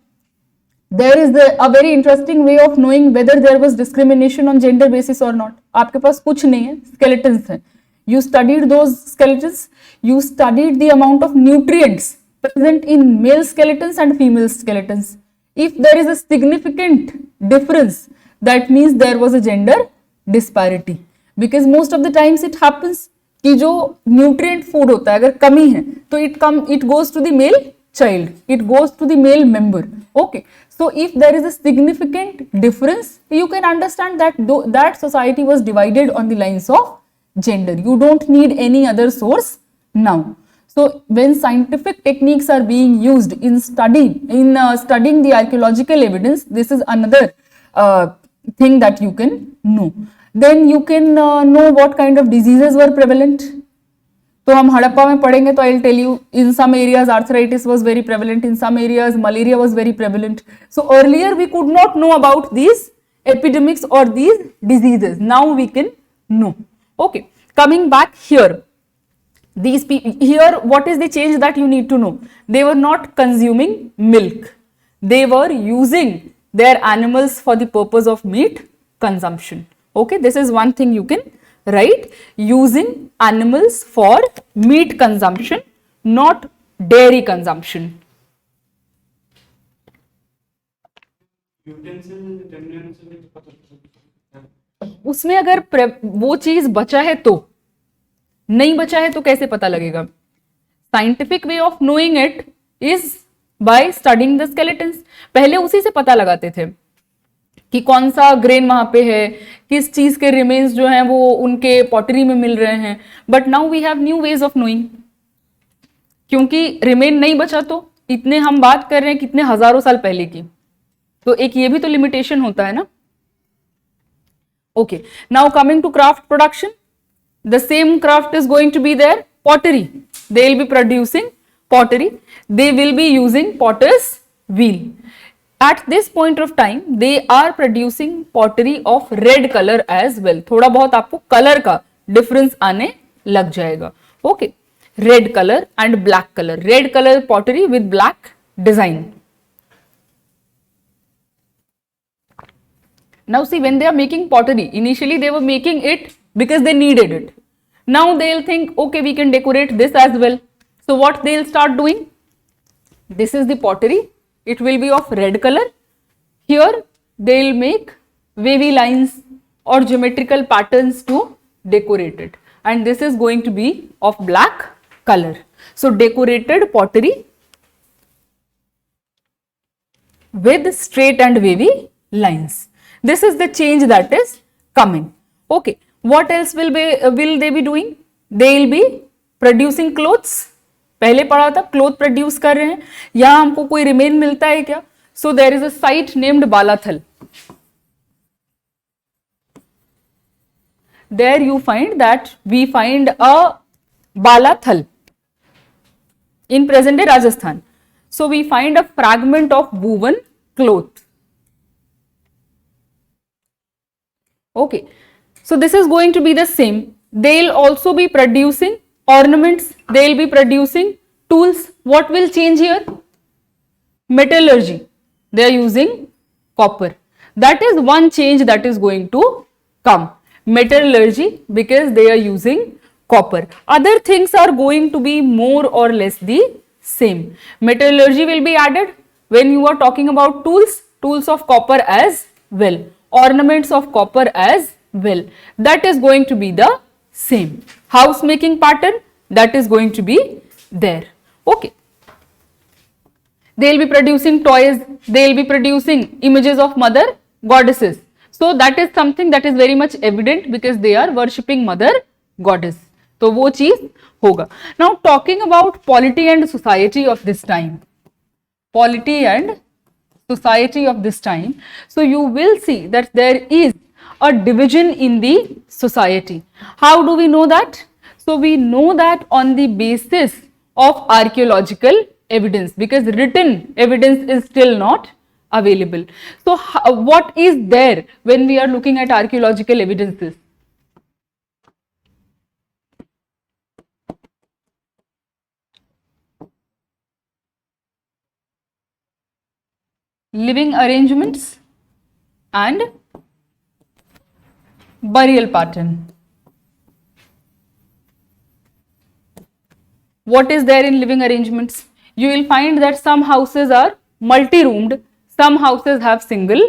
there is a very interesting way of knowing whether there was discrimination on gender basis or not. आपके पास कुछ नहीं है, skeletons हैं. You studied those skeletons, you studied the amount of nutrients present in male skeletons and female skeletons. If there is a significant difference, that means there was a gender disparity, because most of the times it happens कि जो nutrient food होता है अगर कमी है तो it goes to the male child, it goes to the male member. Okay, so if there is a significant difference, you can understand that that society was divided on the lines of gender. You don't need any other source now. So when scientific techniques are being used in studying the archaeological evidence, this is another thing that you can know. Then you can know what kind of diseases were prevalent. तो हम हड़प्पा में पढ़ेंगे तो I tell you in some areas arthritis was very prevalent, in some areas malaria was very prevalent. So earlier we could not know about these epidemics or these diseases. Now we can know. Okay, coming back here, these people here, what is the change that you need to know? They were not consuming milk, they were using their animals for the purpose of meat consumption. Okay, this is one thing you can write, using animals for meat consumption, not dairy consumption. उसमें अगर वो चीज बचा है तो, नहीं बचा है तो कैसे पता लगेगा? Scientific way of knowing it is by studying the skeletons. पहले उसी से पता लगाते थे कि कौन सा ग्रेन वहां पे है, किस चीज के रिमेन्स जो हैं वो उनके पॉटरी में मिल रहे हैं. But now we have new ways of knowing, क्योंकि रिमेन नहीं बचा तो इतने हम बात कर रहे हैं कितने हजारों साल पहले की, तो एक ये भी तो लिमिटेशन होता है ना. Okay, now coming to craft production, the same craft is going to be there. Pottery, they will be producing pottery, they will be using potter's wheel. At this point of time they are producing pottery of red color as well. थोड़ा बहुत आपको colour का difference आने लग जाएगा. Okay, red colour and black colour, red colour pottery with black design. Now see, when they are making pottery, initially they were making it because they needed it. Now they'll think, okay, we can decorate this as well. So what they'll start doing? This is the pottery. It will be of red color. Here they'll make wavy lines or geometrical patterns to decorate it. And this is going to be of black color. So decorated pottery with straight and wavy lines. This is the change that is coming. Okay. What else will they be doing? They will be producing clothes. पहले पढ़ा था cloth produce कर रहे हैं. यहां हमको कोई remain मिलता है क्या? So there is a site named Balathal. There you find that we find a Balathal in present day Rajasthan. So we find a fragment of woven cloth. Okay, so this is going to be the same. They'll also be producing ornaments, they'll be producing tools. What will change here? Metallurgy, they are using copper. That is one change that is going to come. Metallurgy, because they are using copper. Other things are going to be more or less the same. Metallurgy will be added when you are talking about tools, tools of copper as well, ornaments of copper as well. That is going to be the same. House making pattern, that is going to be there. Okay. They will be producing toys, they will be producing images of mother goddesses. So that is something that is very much evident because they are worshipping mother goddess. तो वो चीज होगा. Now talking about polity and society of this time. Polity and society of this time. So you will see that there is a division in the society. How do we know that? So we know that on the basis of archaeological evidence, because written evidence is still not available. So what is there when we are looking at archaeological evidences? Living arrangements and burial pattern. What is there in living arrangements? you will find that some houses are multi-roomed, some houses have single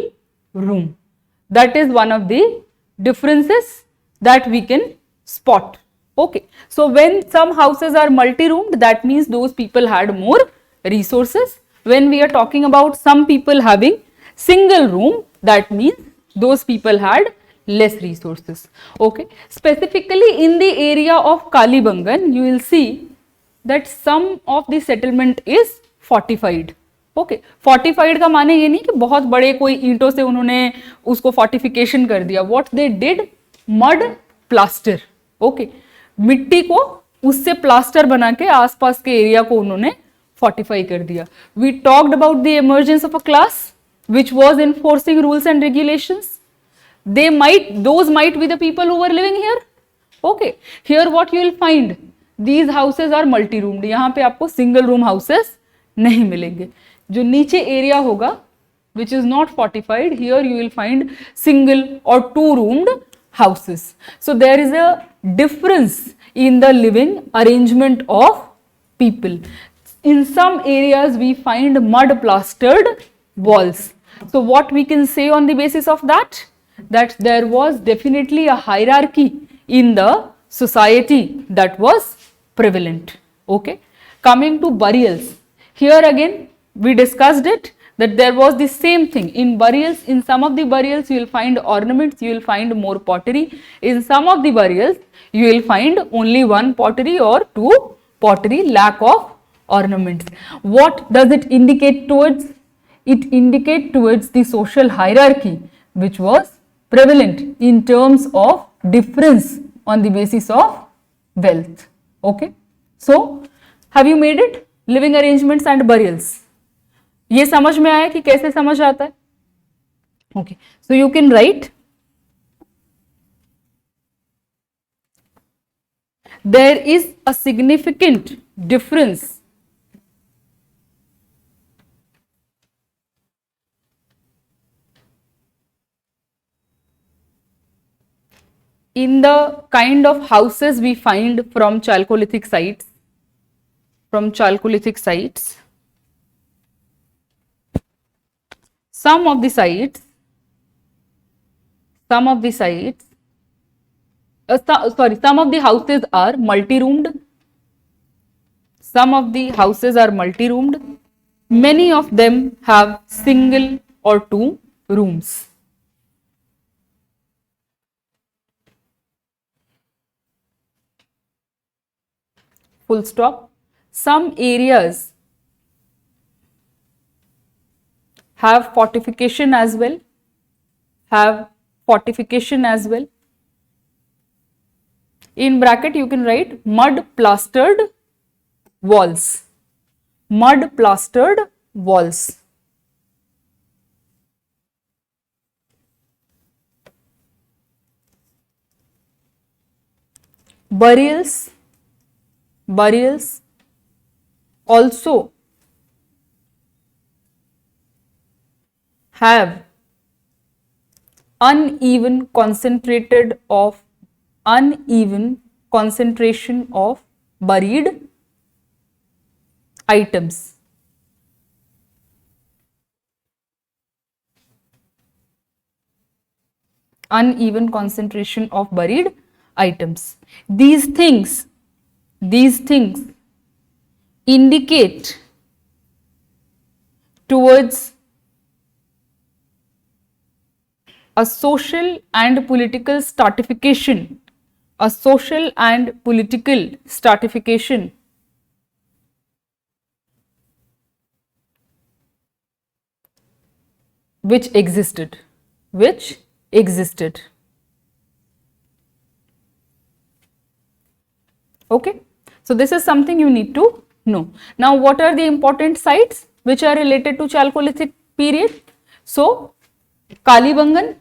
room. That is one of the differences that we can spot. Okay, so when some houses are multi-roomed, that means those people had more resources. When we are talking about some people having single room, that means those people had less resources. Okay, specifically in the area of Kalibangan, you will see that some of the settlement is fortified. Okay, fortified का माने ये नहीं कि बहुत बड़े कोई ईंटों से उन्होंने उसको फोर्टिफिकेशन कर दिया. What they did, mud plaster. Okay, मिट्टी को उससे प्लास्टर बना के आसपास के एरिया को उन्होंने फोर्टिफाई कर दिया. We talked about the emergence of a class which was enforcing rules and regulations. Those might be the people who were living here. Okay, here what you will find, these houses are multi-roomed. यहाँ पे आपको single room houses नहीं मिलेंगे. जो नीचे area होगा which is not fortified, here you will find single or two-roomed houses. So there is a difference in the living arrangement of people. In some areas we find mud plastered walls. So what we can say on the basis of that? That there was definitely a hierarchy in the society that was prevalent. Okay, coming to burials, here again we discussed it that there was the same thing in burials. In some of the burials you will find ornaments, you will find more pottery. In some of the burials you will find only one pottery or two pottery, lack of ornaments. What does it indicate towards? It indicates towards the social hierarchy which was prevalent in terms of difference on the basis of wealth. Okay, so have you made it? Living arrangements and burials. ये समझ में आया कि कैसे समझ आता है? Okay, so you can write, there is a significant difference in the kind of houses we find from Chalcolithic sites. From Chalcolithic sites, some of the houses are multi-roomed. Some of the houses are multi-roomed. Many of them have single or two rooms. Full stop. Some areas have fortification as well. In bracket you can write mud plastered walls. Mud plastered walls. Burials also have uneven concentration of buried items. Uneven concentration of buried items. These things indicate towards a social and political stratification, which existed. Okay, so this is something you need to know. Now what are the important sites which are related to Chalcolithic period? So Kalibangan,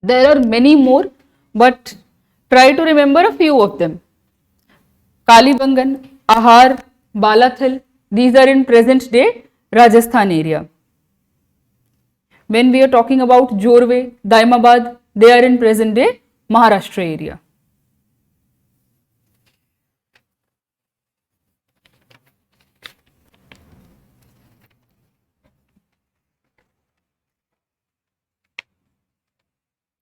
There are many more, but try to remember a few of them. Kalibangan, Ahar, Balathal, these are in present day Rajasthan area. When we are talking about Jorwe, Daimabad, they are in present day Maharashtra area.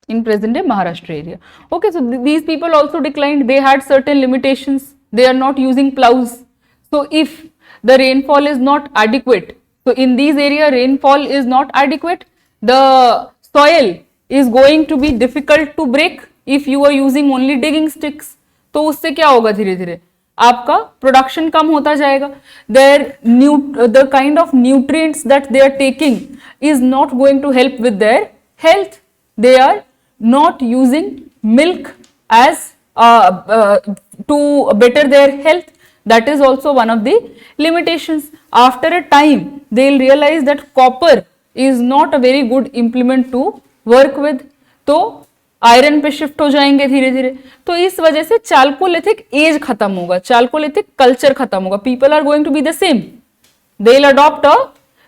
In present day Maharashtra area. Okay, so these people also declined. They had certain limitations. They are not using plows. So if the rainfall is not adequate, so in these area rainfall is not adequate, the soil is going to be difficult to break if you are using only digging sticks. तो उससे क्या होगा, धीरे धीरे आपका production कम होता जाएगा. The kind of nutrients that they are taking is not going to help with their health. They are not using milk as to better their health. That is also one of the limitations. After a time, they will realize that copper is not a very good implement to work with. तो iron पे shift हो जाएंगे धीरे धीरे. तो इस वजह से चाल्कोलिथिक एज खत्म होगा, चाल्कोलिथिक कल्चर खत्म होगा. People are going to be the same. They will adopt a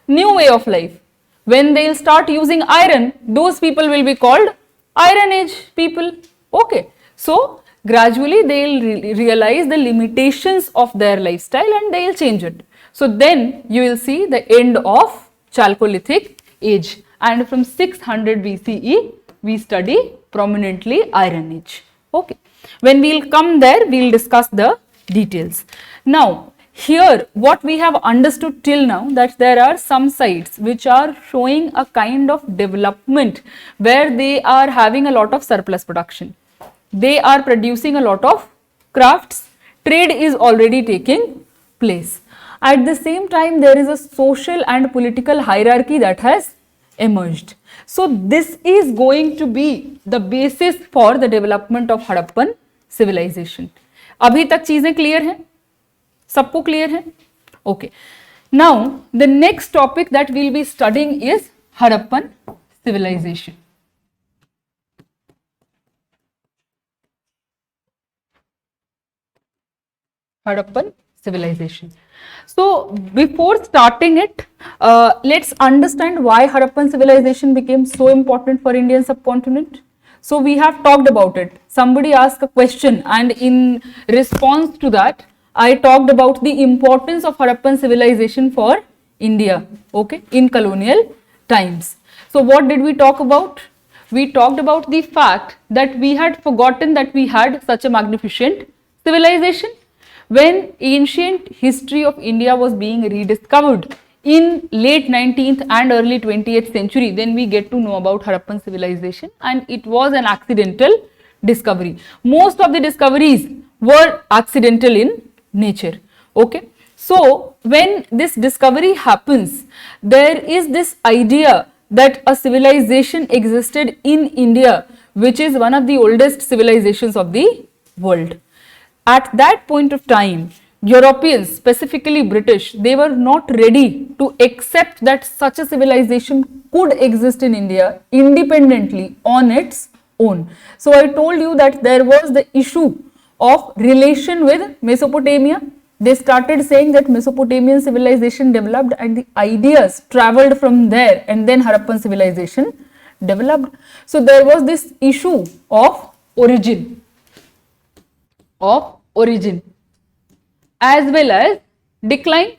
new way of life. When they will start using iron, those people will be called Iron Age people. Okay, so gradually they will realize the limitations of their lifestyle and they will change it. So then you will see the end of Chalcolithic age, and from 600 BCE we study prominently Iron Age. Okay, when we will come there we will discuss the details. Now here what we have understood till now, that there are some sites which are showing a kind of development where they are having a lot of surplus production. They are producing a lot of crafts. Trade is already taking place. At the same time, there is a social and political hierarchy that has emerged. So this is going to be the basis for the development of Harappan civilization. अभी तक चीजें clear हैं? सबको clear है? Okay. Now the next topic that we'll be studying is Harappan civilization. Harappan civilization. So before starting it, let's understand why Harappan civilization became so important for Indian subcontinent. So we have talked about it. Somebody asked a question and in response to that, I talked about the importance of Harappan civilization for India, okay, in colonial times. So what did we talk about? We talked about the fact that we had forgotten that we had such a magnificent civilization. When ancient history of India was being rediscovered in late 19th and early 20th century, then we get to know about Harappan civilization, and it was an accidental discovery. Most of the discoveries were accidental in nature. Okay, so when this discovery happens, there is this idea that a civilization existed in India which is one of the oldest civilizations of the world. At that point of time, Europeans, specifically British, they were not ready to accept that such a civilization could exist in India independently on its own. So I told you that there was the issue of relation with Mesopotamia. They started saying that Mesopotamian civilization developed and the ideas traveled from there, and then Harappan civilization developed. So there was this issue of origin as well as decline.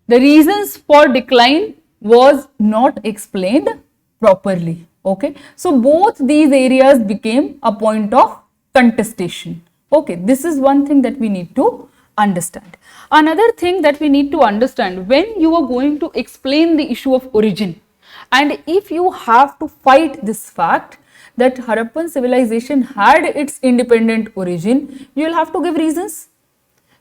The reasons for decline was not explained properly. Okay, so both these areas became a point of contestation. Okay, this is one thing that we need to understand. Another thing that we need to understand, when you are going to explain the issue of origin, and if you have to fight this fact that Harappan civilization had its independent origin, you will have to give reasons.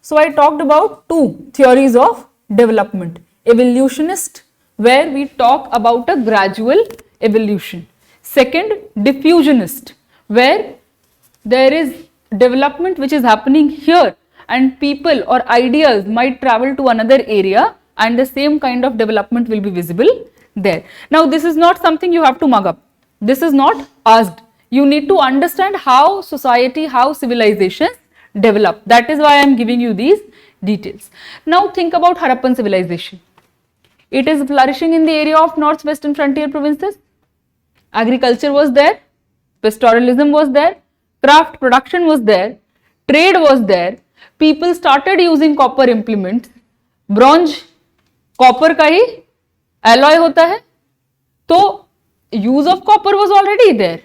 So I talked about two theories of development: evolutionist, where we talk about a gradual evolution; second, diffusionist, where there is development which is happening here and people or ideas might travel to another area and the same kind of development will be visible there. Now this is not something you have to mug up. This is not asked. You need to understand how society, how civilizations develop. That is why I am giving you these details. Now think about Harappan civilization. It is flourishing in the area of northwestern frontier provinces. Agriculture was there, pastoralism was there, craft production was there, trade was there, people started using copper implements, bronze copper का ही alloy होता है, तो use of copper was already there.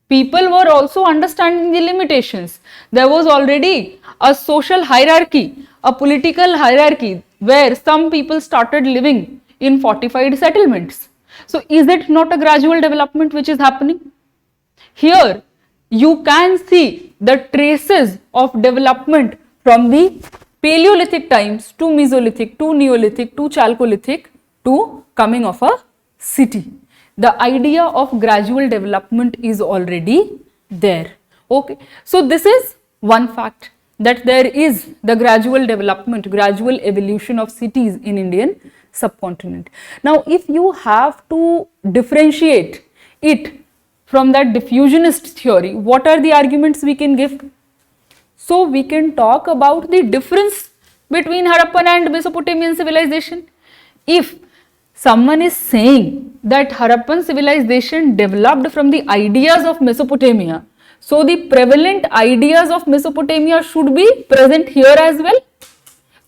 People were also understanding the limitations. There was already a social hierarchy, a political hierarchy where some people started living in fortified settlements. So is it not a gradual development which is happening? Here you can see the traces of development from the Paleolithic times to Mesolithic to Neolithic to Chalcolithic to coming of a city. The idea of gradual development is already there. Okay, so this is one fact, that there is the gradual development, gradual evolution of cities in Indian subcontinent. Now, if you have to differentiate it from that diffusionist theory, what are the arguments we can give? So, we can talk about the difference between Harappan and Mesopotamian civilization. If someone is saying that Harappan civilization developed from the ideas of Mesopotamia, so the prevalent ideas of Mesopotamia should be present here as well.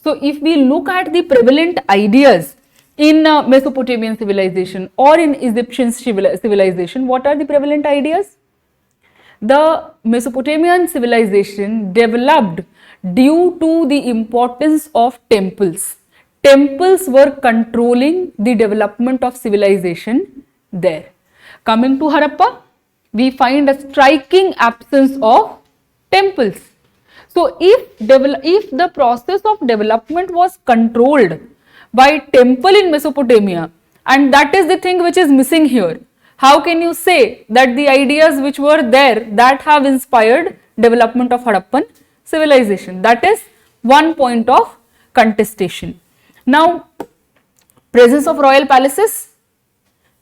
So if we look at the prevalent ideas in Mesopotamian civilization or in Egyptian civilization, what are the prevalent ideas? The Mesopotamian civilization developed due to the importance of temples. Temples were controlling the development of civilization there. Coming to Harappa, we find a striking absence of temples. So if the process of development was controlled by temple in Mesopotamia, and that is the thing which is missing here, how can you say that the ideas which were there that have inspired development of Harappan civilization? That is one point of contestation. Now, presence of royal palaces.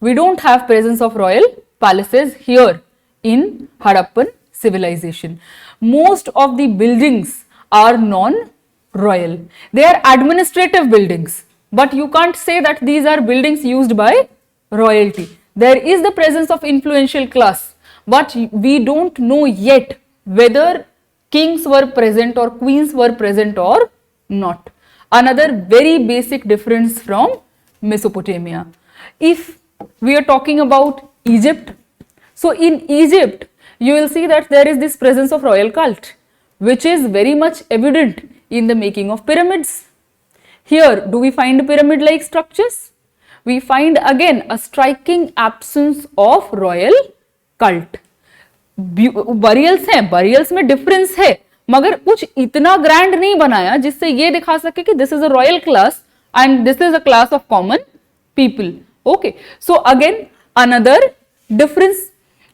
We don't have presence of royal palaces here in Harappan civilization. Most of the buildings are non-royal. They are administrative buildings, but you can't say that these are buildings used by royalty. There is the presence of influential class, but we don't know yet whether kings were present or queens were present or not. Another very basic difference from Mesopotamia. If we are talking about Egypt, so in Egypt you will see that there is this presence of royal cult, which is very much evident in the making of pyramids. Here, do we find pyramid-like structures? We find again a striking absence of royal cult. Burials हैं, burials में difference है, मगर कुछ इतना grand नहीं बनाया जिससे ये दिखा सके कि this is a royal class and this is a class of common people. Okay, so again another difference,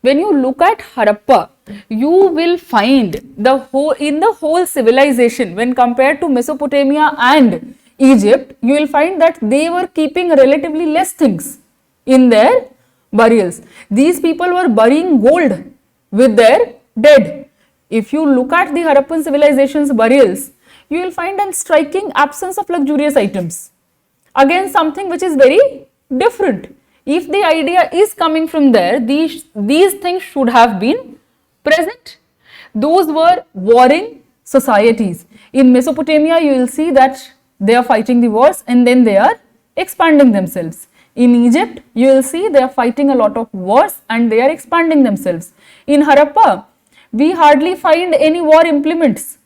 when you look at Harappa, you will find the whole civilization, when compared to Mesopotamia and Egypt, you will find that they were keeping relatively less things in their burials. These people were burying gold with their dead. If you look at the Harappan civilization's burials, you will find a striking absence of luxurious items. Again, something which is very different. If the idea is coming from there, these things should have been present. Those were warring societies. In Mesopotamia, you will see that they are fighting the wars and then they are expanding themselves. In Egypt, you will see they are fighting a lot of wars and they are expanding themselves. In Harappa, we hardly find any war implements.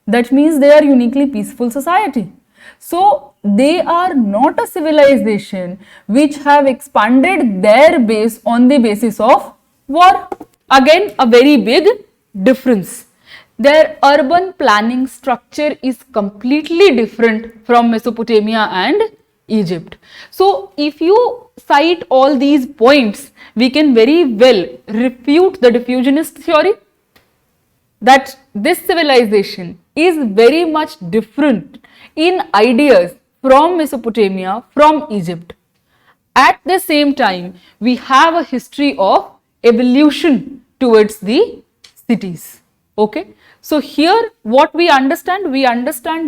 That means they are uniquely peaceful society. So they are not a civilization which have expanded their base on the basis of war. Again, a very big difference. Their urban planning structure is completely different from Mesopotamia and Egypt. So if you cite all these points, we can very well refute the diffusionist theory that this civilization is very much different in ideas from Mesopotamia, from Egypt. At the same time, we have a history of evolution towards the cities. Okay, so here what we understand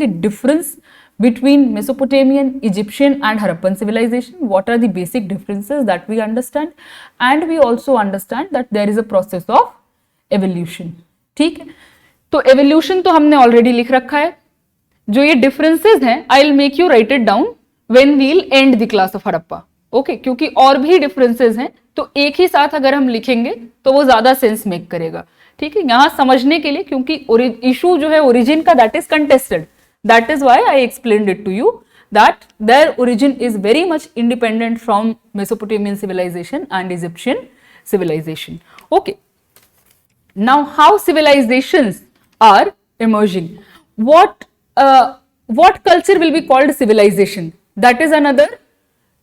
the difference between Mesopotamian, Egyptian and Harappan civilization. What are the basic differences that we understand, and we also understand that there is a process of evolution. ठीक है, तो evolution तो हमने already लिख रखा है. जो ये डिफरेंसेस हैं, I will make you write it down when we will end the class of Harappa. Okay, क्योंकि और भी डिफरेंसेस हैं, तो एक ही साथ अगर हम लिखेंगे तो वो ज्यादा सेंस मेक करेगा. ठीक है, यहां समझने के लिए, क्योंकि इशू जो है ओरिजिन का, that is contested. That is why I explained it to you that their origin is very much independent from Mesopotamian civilization and Egyptian civilization. Okay, now how civilizations are emerging? What culture will be called civilization? That is another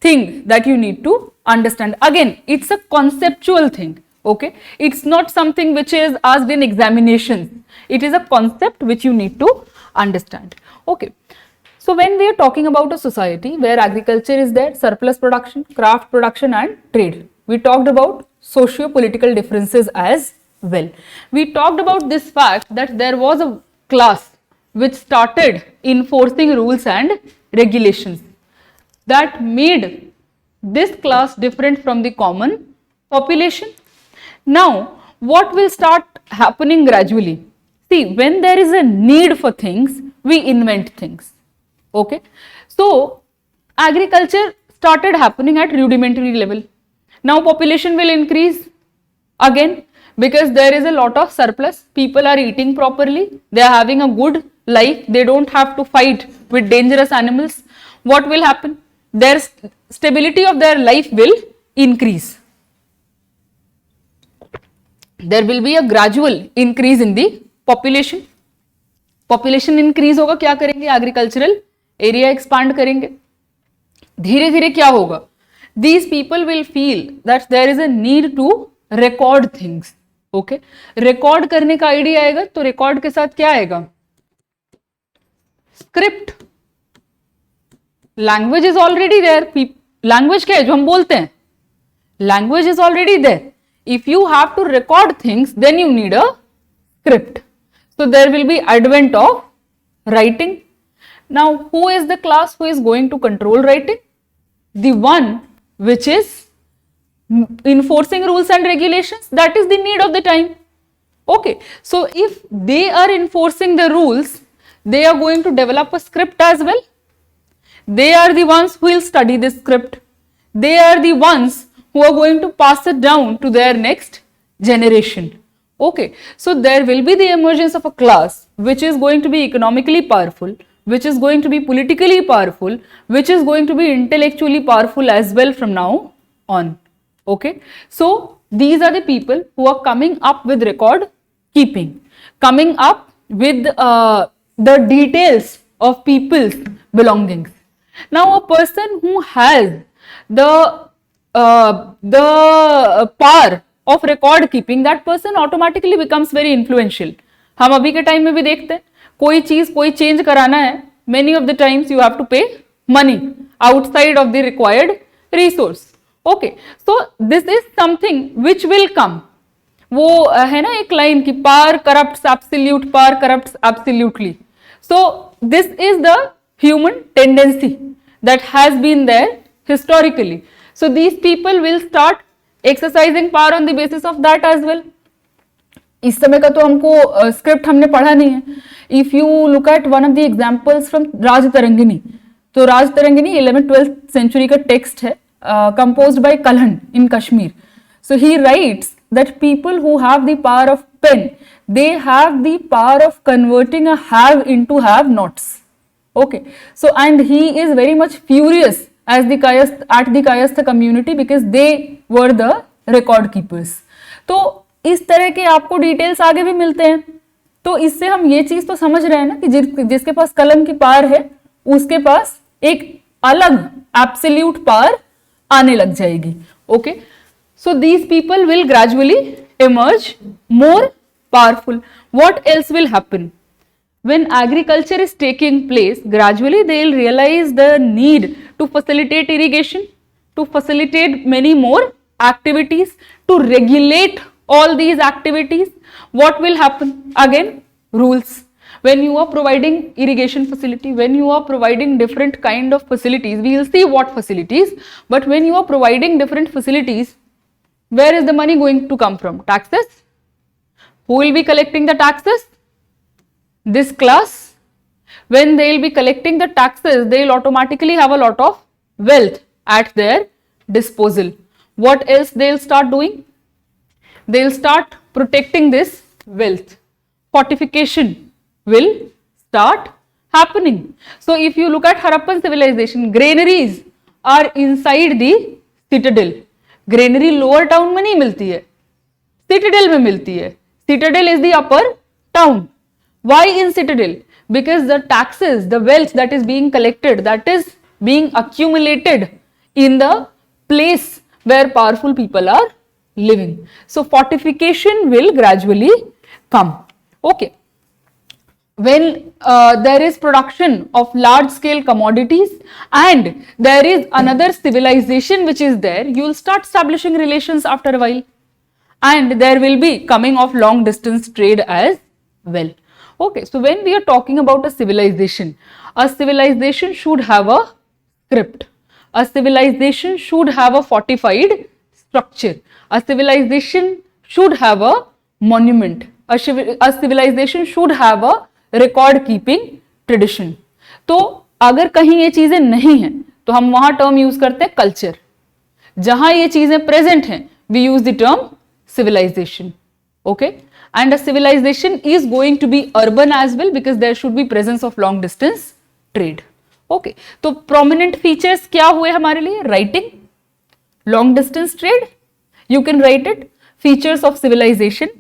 thing that you need to understand. Again, it's a conceptual thing. Okay, it's not something which is asked in examinations. It is a concept which you need to understand. Okay, so when we are talking about a society where agriculture is there, surplus production, craft production and trade, we talked about socio-political differences as well. We talked about this fact that there was a class which started enforcing rules and regulations that made this class different from the common population. Now, what will start happening gradually? See, when there is a need for things, we invent things. Okay, so agriculture started happening at rudimentary level. Now population will increase again because there is a lot of surplus. People are eating properly, they are having a good life, they don't have to fight with dangerous animals. What will happen? Their stability of their life will increase. There will be a gradual increase in the population. Population increase होगा, क्या करेंगे? Agricultural area expand करेंगे. धीरे धीरे क्या होगा? These people will feel that there is a need to record things. Okay, record करने का आइडिया आएगा, तो रिकॉर्ड के साथ क्या आएगा? Script. Language is already there. Language क्या है जो हम बोलते हैं? Language is already there. If you have to record things, then you need a script. So there will be advent of writing. Now, who is the class who is going to control writing? The one which is enforcing rules and regulations. That is the need of the time. Okay, so if they are enforcing the rules, they are going to develop a script as well. They are the ones who will study this script. They are the ones who are going to pass it down to their next generation. Okay, so there will be the emergence of a class which is going to be economically powerful, which is going to be politically powerful, which is going to be intellectually powerful as well from now on. Okay, so these are the people who are coming up with record keeping, coming up with the details of people's belongings. Now, a person who has the power of record keeping, that person automatically becomes very influential. हम अभी के time में भी देखते हैं, कोई चीज कोई चेंज कराना है, many of the times you have to pay money outside of the required resource. Okay, so this is something which will come. वो है ना एक लाइन की power corrupts absolute, power corrupts absolutely. So this is the human tendency that has been there historically. So these people will start exercising power on the basis of that as well. इस समय का तो हमको script हमने पढ़ा नहीं है. If you look at one of the examples from Rajatarangini, तो राजतरंगिनी 11th-12th सेंचुरी का टेक्स्ट है, composed by Kalhana in Kashmir. So he writes that people who have the power of pen, they have the power of converting a have into have nots. Okay, so and he is very much furious as the Kayastha community because they were the record keepers. तो इस तरह के आपको details आगे भी मिलते हैं. तो इससे हम ये चीज तो समझ रहे हैं ना कि जिसके पास कलम की पावर है उसके पास एक अलग एब्सोल्यूट पावर आने लग जाएगी. Okay, so these people will gradually emerge more powerful. What else will happen? When agriculture is taking place, gradually they will realize the need to facilitate irrigation, to facilitate many more activities, to regulate all these activities, what will happen? Again, rules. When you are providing irrigation facility, when you are providing different kind of facilities, we will see what facilities, but when you are providing different facilities, where is the money going to come from? Taxes. Who will be collecting the taxes? This class. When they will be collecting the taxes, they will automatically have a lot of wealth at their disposal. What else they will start doing? They will start protecting this wealth. Fortification will start happening. So if you look at Harappan civilization, granaries are inside the citadel. Granary lower town में नहीं मिलती है, citadel में मिलती है. Citadel is the upper town. Why in citadel? Because the taxes, the wealth that is being collected, that is being accumulated in the place where powerful people are living. So fortification will gradually come. Okay. When there is production of large scale commodities and there is another civilization which is there, you will start establishing relations after a while, and there will be coming of long distance trade as well. Okay, so when we are talking about a civilization should have a script, a civilization should have a fortified structure, a civilization should have a monument, a civilization should have a record keeping tradition. तो अगर कहीं ये चीजें नहीं हैं तो हम वहां टर्म यूज करते हैं कल्चर. जहां ये चीजें प्रेजेंट हैं we use the term civilization. Okay, and a civilization is going to be urban as well because there should be presence of long distance trade. Okay, तो prominent features क्या हुए हमारे लिए? Writing, long distance trade, you can write it. Features of civilization.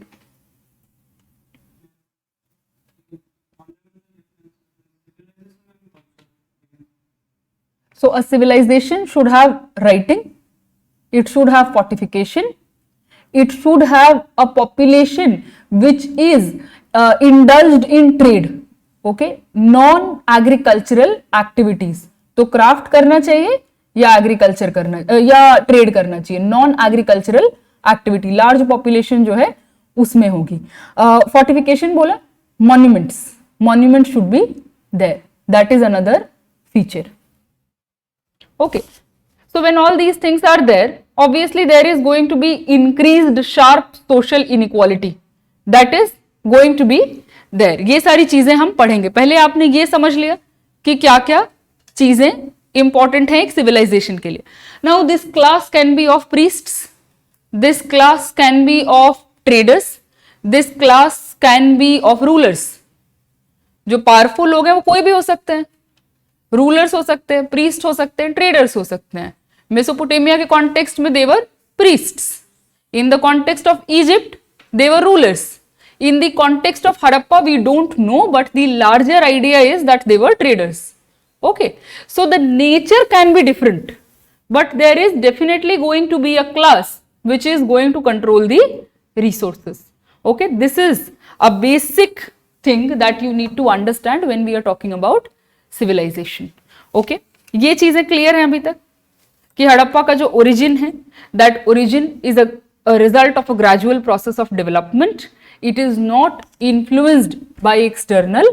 So a civilization should have writing, it should have fortification, it should have a population which is indulged in trade. Okay, non agricultural activities. तो craft करना चाहिए या agriculture करना या trade करना चाहिए. Non agricultural activity, large population जो है उसमें होगी. फोर्टिफिकेशन बोला, monuments, monument should be there, that is another feature. Okay, so when all these things are there, obviously there is going to be increased sharp social inequality that is going to be there. ये सारी चीजें हम पढ़ेंगे. पहले आपने ये समझ लिया कि क्या क्या चीजें इंपॉर्टेंट हैं एक सिविलाइजेशन के लिए. Now this class can be of priests, this class can be of traders, this class can be of rulers. जो पावरफुल लोग हैं वो कोई भी हो सकते हैं, रूलर्स हो सकते हैं, प्रीस्ट हो सकते हैं, ट्रेडर्स हो सकते हैं. मेसोपोटामिया के कॉन्टेक्स्ट में they were priests, in the context of Egypt they were rulers, in the context of Harappa we don't know but the larger idea is that they were traders. Okay, so the nature can be different but there is definitely going to be a class which is going to control the resources. Okay, this is a basic thing that you need to understand when we are talking about civilization. Okay, ये चीजें clear हैं अभी तक कि हड़प्पा का जो origin है, that origin is a result of a gradual process of development. It is not influenced by external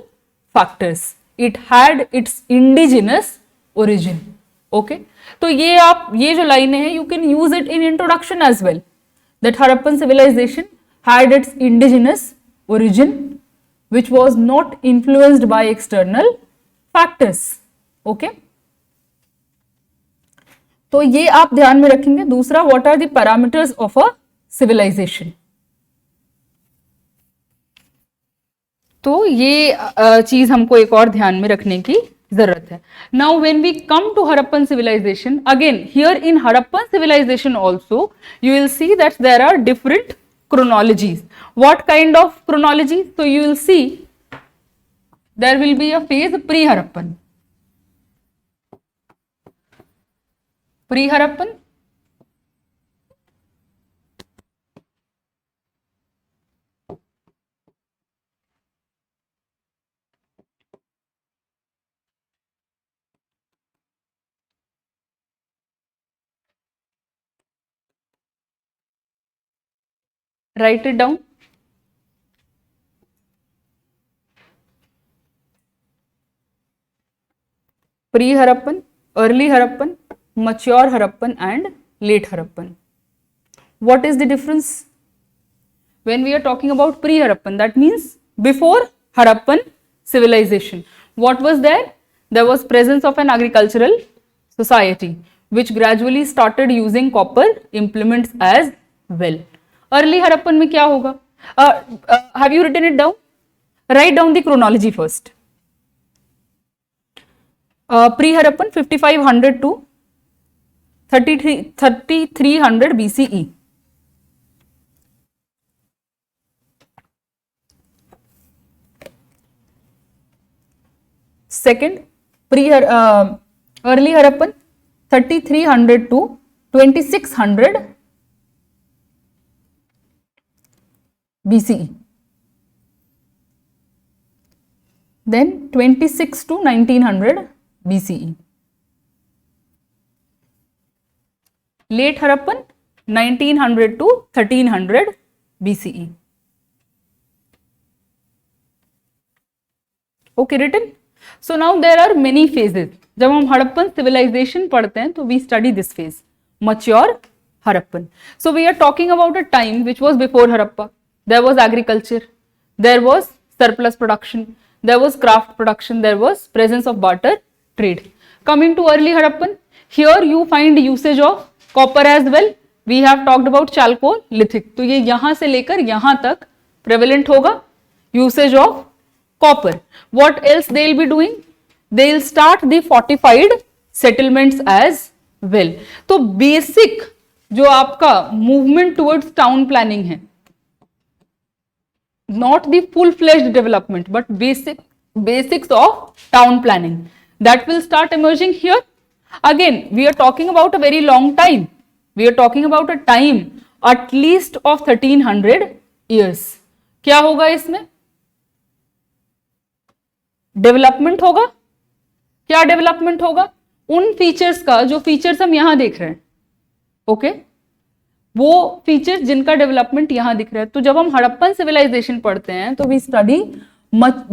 factors, it had its indigenous origin. Okay, तो ये आप ये जो लाइनें हैं you can use it in introduction as well, that Harappan civilization had its indigenous origin which was not influenced by external factors. Okay, तो ये आप ध्यान में रखेंगे. दूसरा, what are the parameters of a civilization? तो ये चीज हमको एक और ध्यान में रखने की जरूरत है. Now when we come to Harappan civilization, again here in Harappan civilization also you will see that there are different chronologies. What kind of chronology? So you will see there will be a phase pre-Harappan, pre-Harappan, Write it down. Pre-Harappan, early Harappan, mature Harappan and late Harappan. What is the difference? When we are talking about pre-Harappan, that means before Harappan civilization. What was there? There was presence of an agricultural society which gradually started using copper implements as well. Early Harappan में क्या होगा? Have you written it down? Write down the chronology first. Pre-Harappan 5500 to 3300 BCE. Second, early Harappan 3300 to 2600 BCE. Then 26 to 1900 BCE. Late Harappan 1900 to 1300 BCE. Okay, written? So now there are many phases. जब हम Harappan civilization पढ़ते हैं तो we study this phase, mature Harappan. So we are talking about a time which was before Harappa. There was agriculture, there was surplus production, there was craft production, there was presence of barter trade. Coming to early Harappan, here you find usage of copper as well. We have talked about chalcolithic. तो ये यहाँ से लेकर यहाँ तक prevalent होगा, usage of copper. What else they will be doing? They will start the fortified settlements as well. तो basic जो आपका movement towards town planning है, not the full-fledged development, but basics of town planning, that will start emerging here. Again, we are talking about a very long time. We are talking about a time at least of 1300 years. क्या होगा इसमें? Development होगा. क्या development होगा? उन features का जो features हम यहां देख रहे हैं, ओके, वो फीचर्स जिनका डेवलपमेंट यहां दिख रहा है. तो जब हम हड़प्पन सिविलाइजेशन पढ़ते हैं तो we study,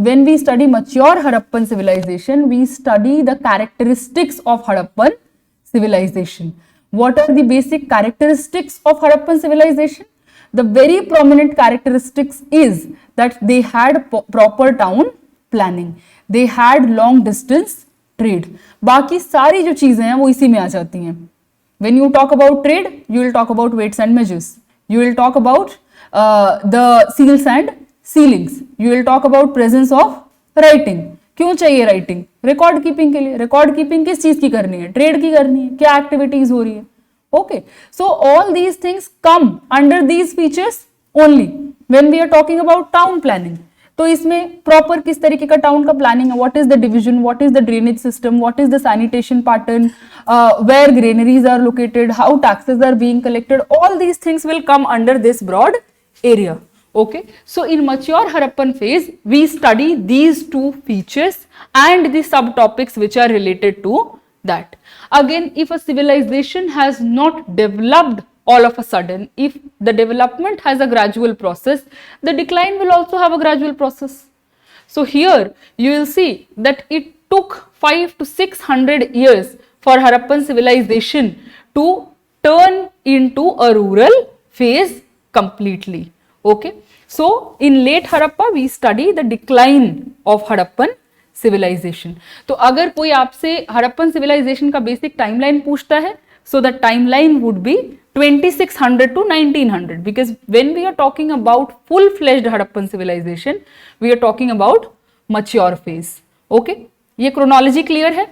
when we study mature Harappan civilization, we study the characteristics of Harappan civilization. What are the basic characteristics of Harappan civilization? The very prominent characteristics is that they had proper town planning, they had long distance trade. बाकी सारी जो चीजें हैं वो इसी में आ जाती हैं. When you talk about trade, you will talk about weights and measures. You will talk about the seals and sealings. You will talk about presence of writing. क्यों चाहिए writing? रिकॉर्ड कीपिंग के लिए. रिकॉर्ड कीपिंग किस चीज की करनी है? Trade की करनी है. क्या एक्टिविटीज हो रही है? Okay, so all these things come under these features only when we are talking about town planning. तो इसमें प्रॉपर किस तरीके का टाउन का प्लानिंग है? What is the division, what is the drainage system, what is the sanitation pattern, where granaries are located, how taxes are being collected, all these things will come under this broad area. Okay, so in mature Harappan phase we study these two features and the subtopics which are related to that. Again, if a civilization has not developed all of a sudden, if the development has a gradual process, the decline will also have a gradual process. So here you will see that it took 500 to 600 years for Harappan civilization to turn into a rural phase completely. Okay, so in late Harappa we study the decline of Harappan civilization. तो अगर कोई आपसे Harappan civilization का basic timeline पूछता है, so the timeline would be 2600 to 1900, because when we are talking about full-fledged Harappan civilization, we are talking about mature phase. Okay, ये chronology clear है?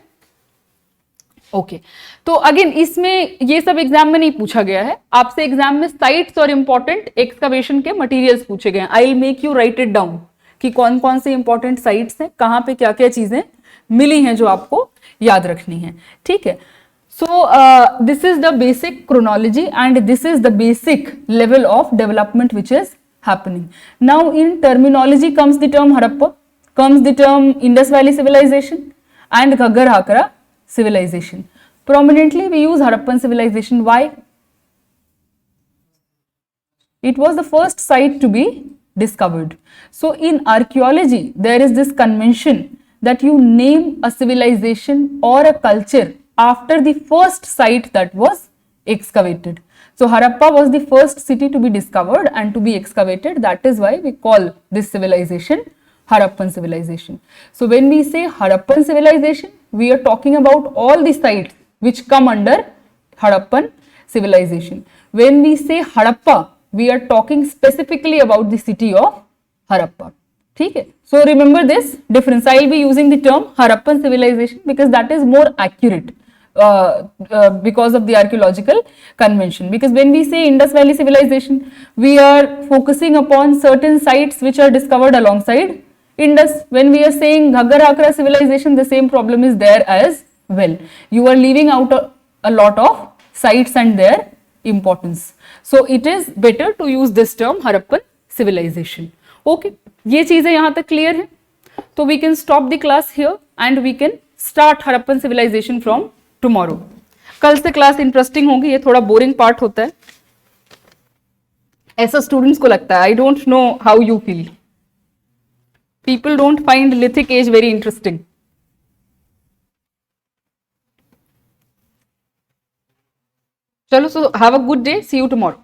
Okay, तो अगेन इसमें ये सब एग्जाम में नहीं पूछा गया है. आपसे एग्जाम में साइट्स और इंपॉर्टेंट एक्सकवेशन के मटेरियल्स पूछे गए हैं. I will make you write it down कि कौन कौन से इंपॉर्टेंट साइट्स हैं, कहाँ पे क्या क्या चीजें मिली हैं जो आपको याद रखनी है. ठीक है, so this is the basic chronology and this is the basic level of development which is happening. Now in terminology comes the term Harappa, comes the term Indus valley civilization and Ghaggar Hakra civilization. Prominently we use Harappan civilization. Why? It was the first site to be discovered. So in archaeology, there is this convention that you name a civilization or a culture after the first site that was excavated. So Harappa was the first city to be discovered and to be excavated. That is why we call this civilization Harappan civilization. So when we say Harappan civilization, we are talking about all the sites which come under Harappan civilization. When we say Harappa, we are talking specifically about the city of Harappa. Okay? So remember this difference. I will be using the term Harappan civilization because that is more accurate because of the archaeological convention. Because when we say Indus Valley civilization, we are focusing upon certain sites which are discovered alongside Indus. When we are saying Ghaggar Hakra civilization, the same problem is there as well. You are leaving out a lot of sites and their importance. So it is better to use this term Harappan civilization. Okay, ये चीजें यहाँ तक clear है. तो we can stop the class here and we can start Harappan civilization from tomorrow. कल से class interesting होगी, ये थोड़ा बोरिंग पार्ट होता है, ऐसा स्टूडेंट्स को लगता है. I don't know how you feel. People don't find lithic age very interesting. Chalo, so have a good day. See you tomorrow.